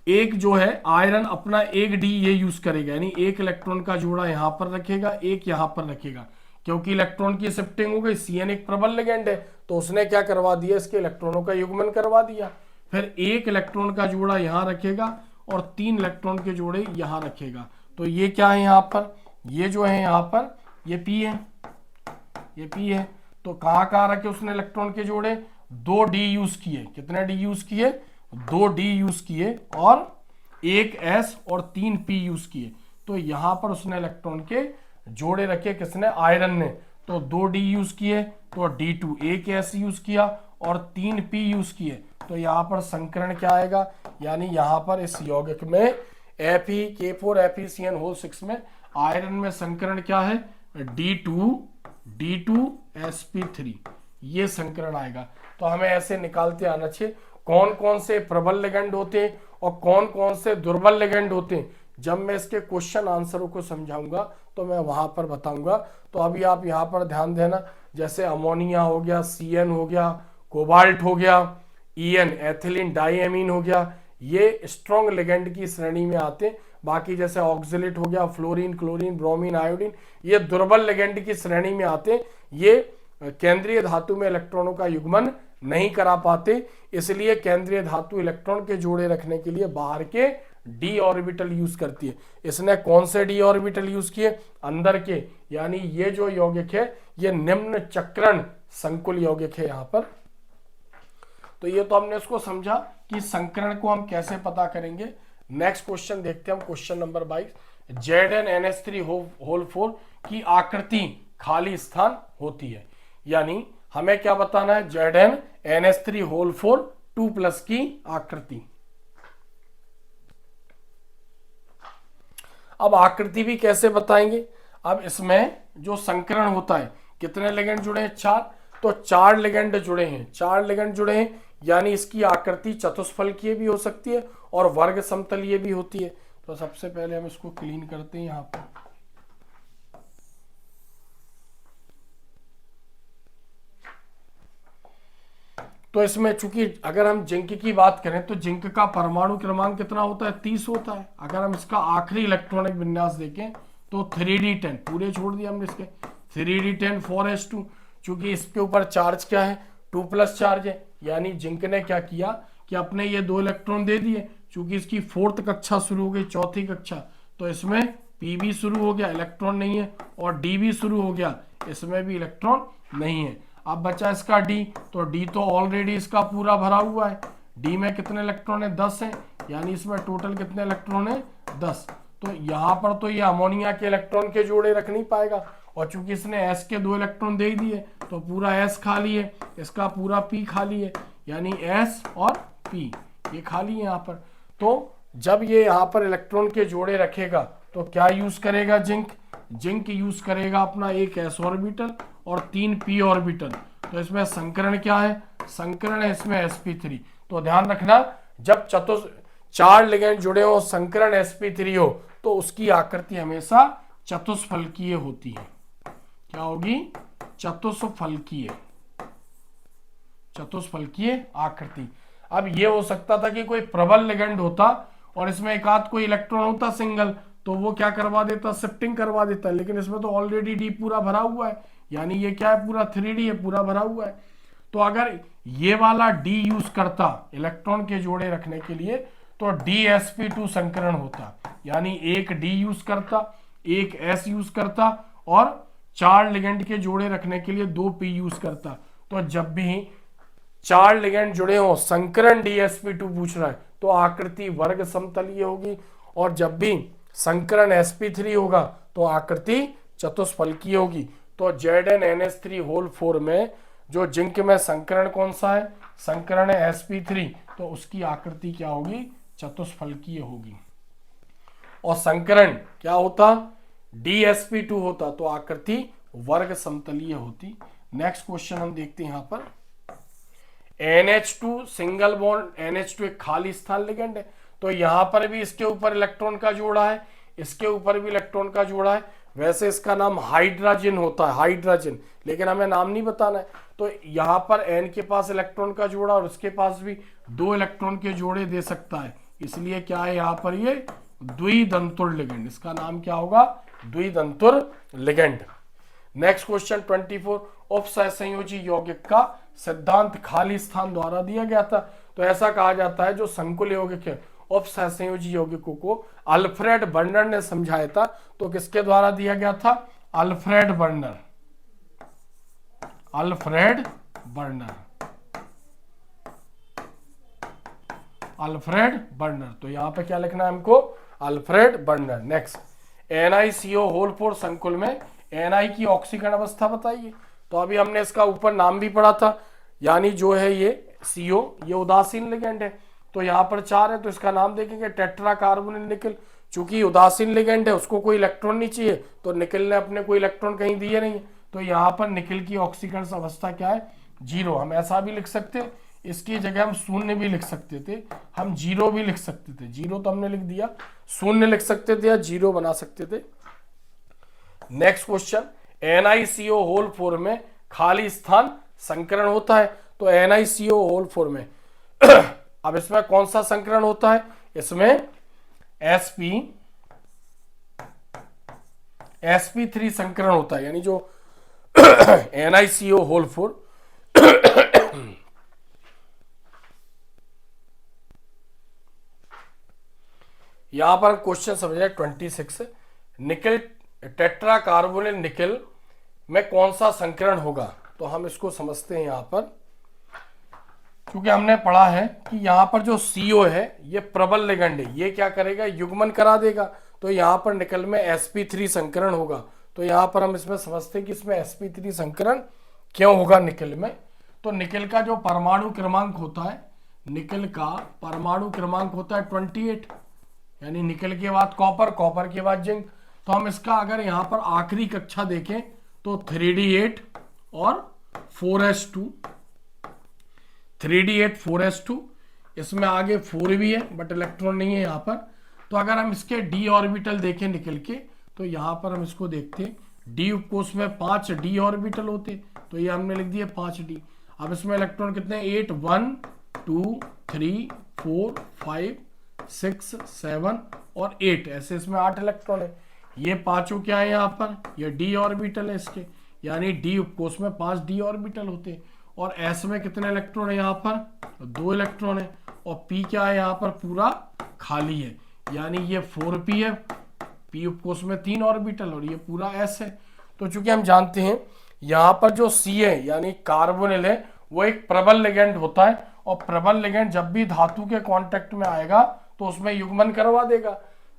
एक जो है आयरन अपना एक डी ये यूज करेगा, यानी एक इलेक्ट्रॉन का जोड़ा यहाँ पर रखेगा, एक यहाँ पर रखेगा, क्योंकि इलेक्ट्रॉन की शिफ्टिंग हो गई। Cn एक प्रबल लिगेंड है तो उसने क्या करवा दिया? इसके इलेक्ट्रॉनों का युग्मन करवा दिया। फिर एक इलेक्ट्रॉन का जोड़ा यहाँ रखेगा और 3 इलेक्ट्रॉन के जोड़े यहाँ रखेगा। तो ये क्या है यहाँ पर? ये जो है यहाँ पर ये p है, ये p है। तो कहाँ कहाँ रखे उसने इलेक्ट्रॉन के जोड़े? 2 d यूज किए। कितने d यूज किए? 2 d यूज किए, और 1 s और 3 p यूज किए। तो यहाँ पर उसने इलेक्ट्रॉन के जोड़े रखे, किसने? आयरन ने। तो 2 d यूज किए तो d2, 1 s यूज किया और 3 p यूज किए। तो यहाँ पर संकरण क्या आएगा? यानी यहाँ पर इस यौगिक में Fe(K4FeCN)6 में आयरन में संकरण क्या है? D2sp3, ये संकरण आएगा। तो हमें ऐसे निकालते आना चाहिए कौन कौन से प्रबल लिगेंड होते हैं और कौन कौन से दुर्बल लिगेंड होते हैं। जब मैं इसके क्वेश्चन आंसरों को समझाऊंगा तो मैं वहां पर बताऊंगा। तो अभी आप यहाँ पर ध्यान देना, जैसे अमोनिया हो गया, Cn हो गया, कोबाल्ट हो गया, En एथिलीन डाइएमीन हो गया, ये स्ट्रॉन्ग लिगेंड की श्रेणी में आते हैं। बाकी जैसे ऑक्सिलेट हो गया, फ्लोरीन, क्लोरीन, ब्रोमीन, आयोडीन, ये दुर्बल लिगेंड की श्रेणी में आते हैं। ये केंद्रीय धातु में इलेक्ट्रॉनों का युग्मन नहीं करा पाते, इसलिए केंद्रीय धातु इलेक्ट्रॉन के जोड़े रखने के लिए बाहर के d ऑर्बिटल यूज करती है। इसने कौन से d ऑर्बिटल यूज किए? अंदर के, यानी ये जो यौगिक है ये निम्न चक्रण संकुल यौगिक है यहाँ पर। तो ये तो हमने इसको समझा कि संकरण को हम कैसे पता करेंगे। नेक्स्ट क्वेश्चन देखते हैं हम, क्वेश्चन नंबर 22। Zn(NH3)4 की आकृति खाली स्थान होती है। यानी हमें क्या बताना है? Zn(NH3)4 2+ की आकृति। अब आकृति भी कैसे बताएंगे? अब इसमें जो संकरण होता है, कितने लिगेंड जुड़े हैं? 4। तो 4 लिगेंड जुड़े हैं, 4 लिगेंड जुड़े हैं, यानी इसकी आकृति चतुष्फलकीय भी हो सकती है और वर्ग समतलीय भी होती है। तो सबसे पहले हम इसको क्लीन करते हैं यहाँ पर। तो इसमें चूंकि अगर हम जिंक की बात करें तो जिंक का परमाणु क्रमांक कितना होता है, 30 होता है। अगर हम इसका आखिरी इलेक्ट्रॉनिक विन्यास देखें तो 3d10, पूरे छोड़ दिया हमने इसके, 3d10 4s2, चूंकि इसके ऊपर चार्ज क्या है, 2+ चार्ज है, यानी जिंक ने क्या किया कि अपने ये 2 इलेक्ट्रॉन दे दिए। चूंकि इसकी 4th कक्षा शुरू हो गई, चौथी कक्षा, तो इसमें p भी शुरू हो गया, इलेक्ट्रॉन नहीं है, और d भी शुरू हो गया, इसमें भी इलेक्ट्रॉन नहीं है। अब बचा इसका d, तो d तो ऑलरेडी इसका पूरा भरा हुआ है। d में कितने इलेक्ट्रॉन है, 10 है, यानी इसमें टोटल कितने इलेक्ट्रॉन है, 10। तो यहाँ पर तो ये अमोनिया के इलेक्ट्रॉन के जोड़े रख नहीं पाएगा, और चूंकि इसने s के 2 इलेक्ट्रॉन दे दिए तो पूरा s खाली है, इसका पूरा p खाली है, यानी s और p ये खाली है यहाँ पर। तो जब ये यहाँ पर इलेक्ट्रॉन के जोड़े रखेगा तो क्या यूज करेगा, जिंक यूज करेगा अपना एक s ऑर्बिटल और 3 p ऑर्बिटल। तो इसमें संकरण क्या है, संकरण है इसमें sp3। तो ध्यान रखना, जब 4 लिगेंड जुड़े हो, संकरण sp3 हो, तो उसकी आकृति हमेशा चतुष्फलकीय होती है। क्या होगी, चतुष्फलकीय, चतुष्फलकीय आकृति। अब ये हो सकता था कि कोई प्रबल लिगेंड होता और इसमें एक आध कोई इलेक्ट्रॉन होता सिंगल, तो वो क्या करवा देता, शिफ्टिंग करवा देता, लेकिन इसमें तो ऑलरेडी डी पूरा भरा हुआ है, यानी ये क्या है, पूरा 3d है, पूरा भरा हुआ है। तो अगर ये वाला डी यूज करता इलेक्ट्रॉन के जोड़े रखने के लिए तो dsp2 संकरण होता, यानी एक डी यूज करता, एक s यूज करता, और 4 लिगेंड के जोड़े रखने के लिए 2 p यूज करता। तो जब भी 4 लिगेंड जुड़े हो, संकरण dsp2 पूछ रहा है, तो आकृति वर्ग समतलीय होगी, और जब भी संकरण sp3 होगा तो आकृति चतुष्फलकीय होगी। तो ZnNH3 में जो जिंक में संकरण कौन सा है, संकरण है sp3, तो उसकी आकृति क्या होगी, चतुष्फलकीय होगी। और संकरण क्या होता, dsp2 होता, तो आकृति वर्ग समतलीय होती। नेक्स्ट क्वेश्चन हम देखते हैं यहाँ पर, NH2 सिंगल बॉन्ड, NH2 एक खाली स्थान लिगेंड है, तो यहां पर भी इसके ऊपर इलेक्ट्रॉन का जोड़ा है, इसके ऊपर भी इलेक्ट्रॉन का जोड़ा है। वैसे इसका नाम हाइड्रोजन होता है, हाइड्रोजन, लेकिन हमें नाम नहीं बताना है। तो यहां पर N के पास इलेक्ट्रॉन का जोड़ा और उसके पास भी 2 इलेक्ट्रॉन के जोड़े दे सकता है, इसलिए क्या है यहाँ पर ये द्विदंतुर लिगेंड, इसका नाम क्या होगा, द्विदंतुर लिगेंड। नेक्स्ट क्वेश्चन 24, उपसहसंयोजी यौगिक का सिद्धांत खाली स्थान द्वारा दिया गया था। तो ऐसा कहा जाता है जो संकुल यौगिक है, उपसहसंयोजी यौगिकों को अल्फ्रेड बर्नर ने समझाया था। तो किसके द्वारा दिया गया था, Alfred burner, Alfred burner, Alfred burner. तो यहां पे क्या लिखना है हमको, अल्फ्रेड बर्नर। नेक्स्ट, NiCO4 संकुल में Na की ऑक्सीकरण अवस्था बताइए। तो अभी हमने इसका ऊपर नाम भी पढ़ा था, यानी जो है ये CO, ये उदासीन लिगेंड है, तो यहाँ पर 4 है, तो इसका नाम देखेंगे टेट्रा कार्बोनिल निकल। चूंकि उदासीन लिगेंड है, उसको कोई इलेक्ट्रॉन नहीं चाहिए, तो निकल ने अपने कोई इलेक्ट्रॉन कहीं दिए नहीं, तो यहाँ पर निकल की ऑक्सीकरण अवस्था क्या है, 0। हम ऐसा भी लिख सकते, इसकी जगह हम 0 भी लिख सकते थे, हम 0 भी लिख सकते थे, 0 तो हमने लिख दिया, 0 लिख सकते थे या 0 बना सकते थे। नेक्स्ट क्वेश्चन, NiCO4 में खाली स्थान संकरण होता है। तो NiCO4 में अब इसमें कौन सा संकरण होता है, इसमें sp3 संकरण होता है, यानी जो NiCO4 यहां पर क्वेश्चन समझ रहे 26, निकल टेट्रा कार्बोनिल निकल में कौन सा संकरण होगा। तो हम इसको समझते हैं यहाँ पर, क्योंकि हमने पढ़ा है कि यहाँ पर जो CO है ये प्रबल लिगेंड है, ये क्या करेगा, युग्मन करा देगा, तो यहाँ पर निकल में sp3 संकरण होगा। तो यहाँ पर हम इसमें समझते हैं कि इसमें sp3 संकरण क्यों होगा निकल में। तो निकल का जो परमाणु क्रमांक होता है, निकल का परमाणु क्रमांक होता है 28, यानी निकल के बाद कॉपर, कॉपर के बाद जिंक। तो हम इसका अगर यहाँ पर आखिरी कक्षा देखें तो 3d8 और 4s2, 3d8 4s2, इसमें आगे 4 भी है बट इलेक्ट्रॉन नहीं है यहाँ पर। तो अगर हम इसके d ऑर्बिटल देखें निकल के, तो यहाँ पर हम इसको देखते हैं, d कोष में 5 d ऑर्बिटल होते, तो ये हमने लिख दिए 5d। अब इसमें इलेक्ट्रॉन कितने, 8, 1 2 3 4 5 6 7 और 8, ऐसे इसमें 8 इलेक्ट्रॉन है। ये पांचों क्या है यहाँ पर, ये डी ऑर्बिटल है इसके, यानी डी उपकोष में 5 डी ऑर्बिटल होते हैं। और एस में कितने इलेक्ट्रॉन है यहाँ पर, 2 इलेक्ट्रॉन है। और पी क्या है यहाँ पर, पूरा खाली है, यानी ये 4p है, पी उपकोष में 3 ऑर्बिटल और ये पूरा एस है। तो चूंकि हम जानते हैं यहाँ पर जो सी है यानी कार्बोनिल है वो एक प्रबल लिगेंड होता है, और प्रबल लिगेंड जब भी धातु के कांटेक्ट में आएगा तो उसमें युग्मन करवा देगा।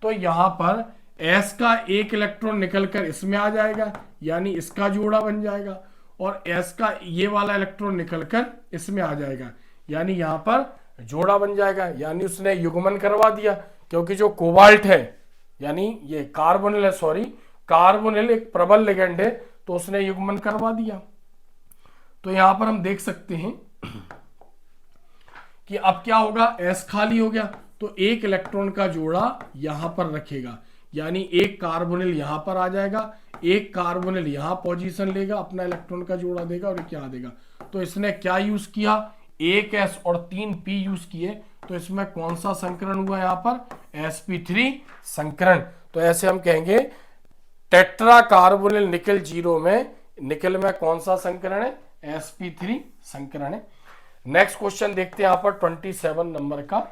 तो यहाँ पर एस का एक इलेक्ट्रॉन निकलकर इसमें आ जाएगा, यानी इसका जोड़ा बन जाएगा, और एस का ये वाला इलेक्ट्रॉन निकलकर इसमें आ जाएगा, यानी यहाँ पर जोड़ा बन जाएगा, यानी उसने युग्मन करवा दिया। क्योंकि जो कोबाल्ट है यानी ये कार्बोनिल है, सॉरी कार्बोनिल एक प्रबल लिगेंड है, तो उसने युग्मन करवा दिया। तो यहां पर हम देख सकते हैं कि अब क्या होगा, एस खाली हो गया तो एक इलेक्ट्रॉन का जोड़ा यहां पर रखेगा, यानी एक कार्बोनिल यहां पर आ जाएगा, एक कार्बोनिल यहां पोजीशन लेगा, अपना इलेक्ट्रॉन का जोड़ा देगा और क्या देगा। तो इसने क्या यूज किया, 1 एस और 3 पी यूज किए, तो इसमें कौन सा संकरण हुआ यहाँ पर, sp3 संकरण। तो ऐसे हम कहेंगे टेट्रा कार्बोनिल निकल 0 में, निकल में कौन सा संकरण है, sp3 संकरण है। नेक्स्ट क्वेश्चन देखते हैं यहाँ पर 27 नंबर का,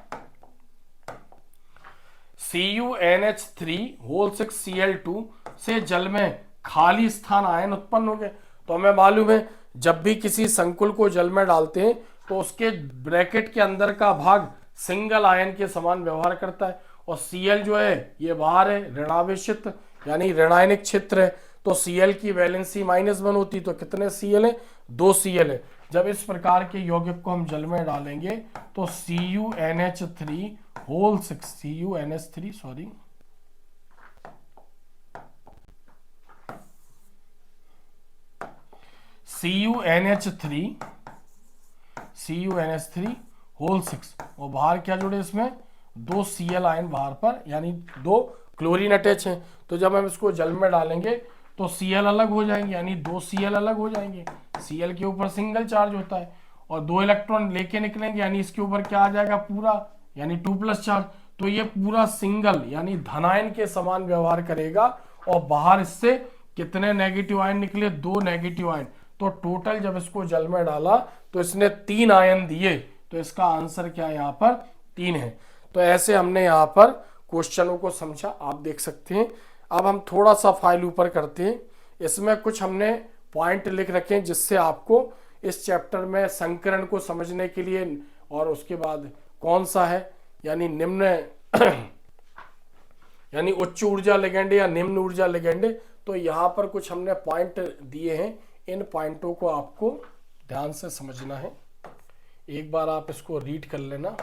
CuNH3 से जल में खाली स्थान आयन उत्पन्न हो गए। तो हमें मालूम है जब भी किसी संकुल को जल में डालते हैं तो उसके ब्रैकेट के अंदर का भाग सिंगल आयन के समान व्यवहार करता है, और Cl जो है ये बाहर है, ऋणावेशित यानी ऋणायनिक क्षेत्र है, तो Cl की वैलेंसी -1 होती, तो कितने Cl है, 2 Cl है। जब इस प्रकार के यौगिक को हम जल में डालेंगे तो CuNH3 होल 6 और बाहर क्या जुड़े, इसमें 2 Cl आयन बाहर पर, यानी 2 क्लोरीन अटैच हैं। तो जब हम इसको जल में डालेंगे तो Cl अलग हो जाएंगे, यानी 2 Cl अलग हो जाएंगे। Cl के ऊपर सिंगल चार्ज होता है और 2 इलेक्ट्रॉन लेके निकलेंगे, यानी इसके ऊपर क्या आ जाएगा पूरा, यानी 2+ चार्ज। तो ये पूरा सिंगल यानी धनायन के समान व्यवहार करेगा, और बाहर इससे कितने नेगेटिव आयन निकले, 2 नेगेटिव आयन। तो टोटल जब इसको जल में डाला तो इसने 3 आयन दिए, तो इसका आंसर क्या है यहाँ पर 3 है। तो ऐसे हमने यहाँ पर क्वेश्चनों को समझा, आप देख सकते हैं। अब हम थोड़ा सा फाइल ऊपर करते हैं, इसमें कुछ हमने पॉइंट लिख रखे हैं जिससे आपको इस चैप्टर में संकरण को समझने के लिए, और उसके बाद कौन सा है यानी निम्न यानी उच्च ऊर्जा लिगेंड या निम्न ऊर्जा लिगेंड। तो यहाँ पर कुछ हमने पॉइंट दिए हैं, इन पॉइंटों को आपको ध्यान से समझना है। एक बार आप इसको रीड कर लेना।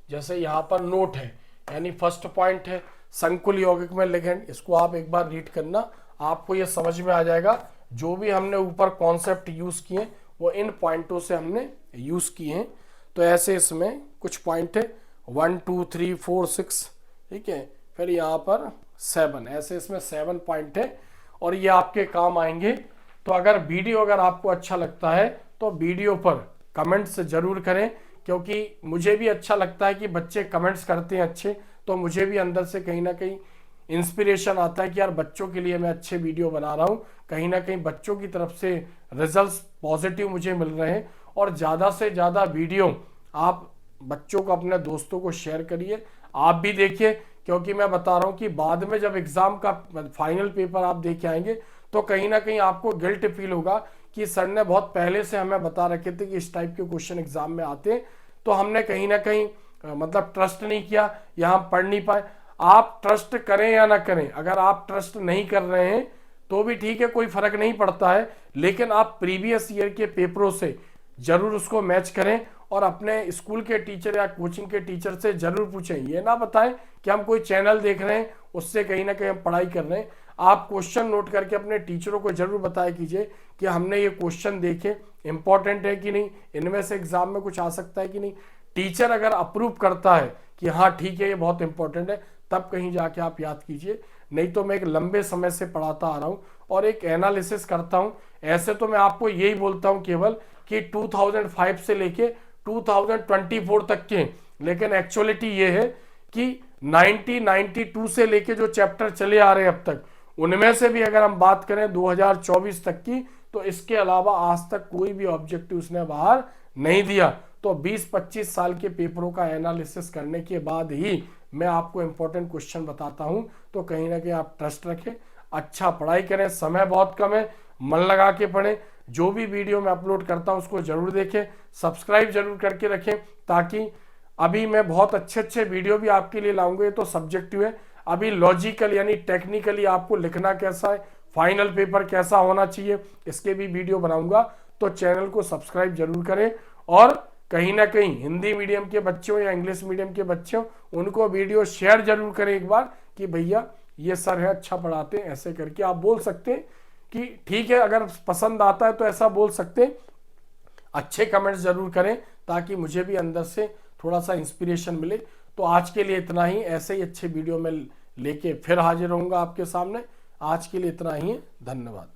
जैसे यहाँ पर नोट है, यानी फर्स्ट पॉइंट है संकुल यौगिक में लिगेंड, इसको आप एक बार रीड करना, आपको ये समझ में आ जाएगा। जो भी हमने ऊपर कॉन्सेप्ट यूज किए वो इन पॉइंटों से हमने यूज किए हैं। तो ऐसे इसमें कुछ पॉइंट है 1 2 3 4 6, ठीक है, फिर यहाँ पर 7, ऐसे इसमें 7 पॉइंट है और ये आपके काम आएंगे। तो अगर वीडियो अगर आपको अच्छा लगता है तो वीडियो पर कमेंट्स जरूर करें, क्योंकि मुझे भी अच्छा लगता है कि बच्चे कमेंट्स करते हैं अच्छे, तो मुझे भी अंदर से कहीं ना कहीं इंस्पिरेशन आता है कि यार बच्चों के लिए मैं अच्छे वीडियो बना रहा हूँ, कहीं ना कहीं बच्चों की तरफ से रिजल्ट्स पॉजिटिव मुझे मिल रहे हैं। और ज़्यादा से ज़्यादा वीडियो आप बच्चों को, अपने दोस्तों को शेयर करिए, आप भी देखिए, क्योंकि मैं बता रहा हूँ कि बाद में जब एग्जाम का फाइनल पेपर आप देख के आएंगे तो कहीं ना कहीं आपको गिल्ट फील होगा कि सर ने बहुत पहले से हमें बता रखे थे कि इस टाइप के क्वेश्चन एग्जाम में आते हैं, तो हमने कहीं ना कहीं मतलब ट्रस्ट नहीं किया या हम पढ़ नहीं पाए। आप ट्रस्ट करें या ना करें, अगर आप ट्रस्ट नहीं कर रहे हैं तो भी ठीक है, कोई फर्क नहीं पड़ता है, लेकिन आप प्रीवियस ईयर के पेपरों से जरूर उसको मैच करें और अपने स्कूल के टीचर या कोचिंग के टीचर से जरूर पूछें। ये ना बताएं कि हम कोई चैनल देख रहे हैं उससे कहीं ना कहीं हम पढ़ाई कर रहे हैं। आप क्वेश्चन नोट करके अपने टीचरों को जरूर बताया कीजिए कि हमने ये क्वेश्चन देखे, इंपॉर्टेंट है कि नहीं, इनमें से एग्जाम में कुछ आ सकता है कि नहीं। टीचर अगर अप्रूव करता है कि हाँ ठीक है ये बहुत इंपॉर्टेंट है, तब कहीं जाके आप याद कीजिए, नहीं तो मैं एक लंबे समय से पढ़ाता आ रहा हूं और एक एनालिसिस करता हूं। ऐसे तो मैं आपको यही बोलता हूं केवल कि 2005 से लेके 2024 तक के, लेकिन एक्चुअलिटी ये है कि 1992 से लेके जो चैप्टर चले आ रहे हैं अब तक, उनमें से भी अगर हम बात करें 2024 तक की, तो इसके अलावा आज तक कोई भी ऑब्जेक्टिव उसने बाहर नहीं दिया। तो 20-25 साल के पेपरों का एनालिसिस करने के बाद ही मैं आपको इंपॉर्टेंट क्वेश्चन बताता हूं। तो कहीं ना कहीं आप ट्रस्ट रखें, अच्छा पढ़ाई करें, समय बहुत कम है, मन लगा के पढ़ें। जो भी वीडियो मैं अपलोड करता हूं उसको जरूर देखें, सब्सक्राइब जरूर करके रखें, ताकि अभी मैं बहुत अच्छे अच्छे वीडियो भी आपके लिए लाऊंगा। ये तो सब्जेक्टिव है, अभी लॉजिकल यानी टेक्निकली आपको लिखना कैसा है, फाइनल पेपर कैसा होना चाहिए, इसके भी वीडियो बनाऊंगा। तो चैनल को सब्सक्राइब जरूर करें, और कहीं ना कहीं हिंदी मीडियम के बच्चों या इंग्लिश मीडियम के बच्चों, उनको वीडियो शेयर जरूर करें एक बार कि भैया ये सर है अच्छा पढ़ाते हैं, ऐसे करके आप बोल सकते हैं कि ठीक है। अगर पसंद आता है तो ऐसा बोल सकते हैं, अच्छे कमेंट्स जरूर करें ताकि मुझे भी अंदर से थोड़ा सा इंस्पिरेशन मिले। तो आज के लिए इतना ही, ऐसे ही अच्छे वीडियो में लेके फिर हाजिर रहूंगा आपके सामने। आज के लिए इतना ही है, धन्यवाद।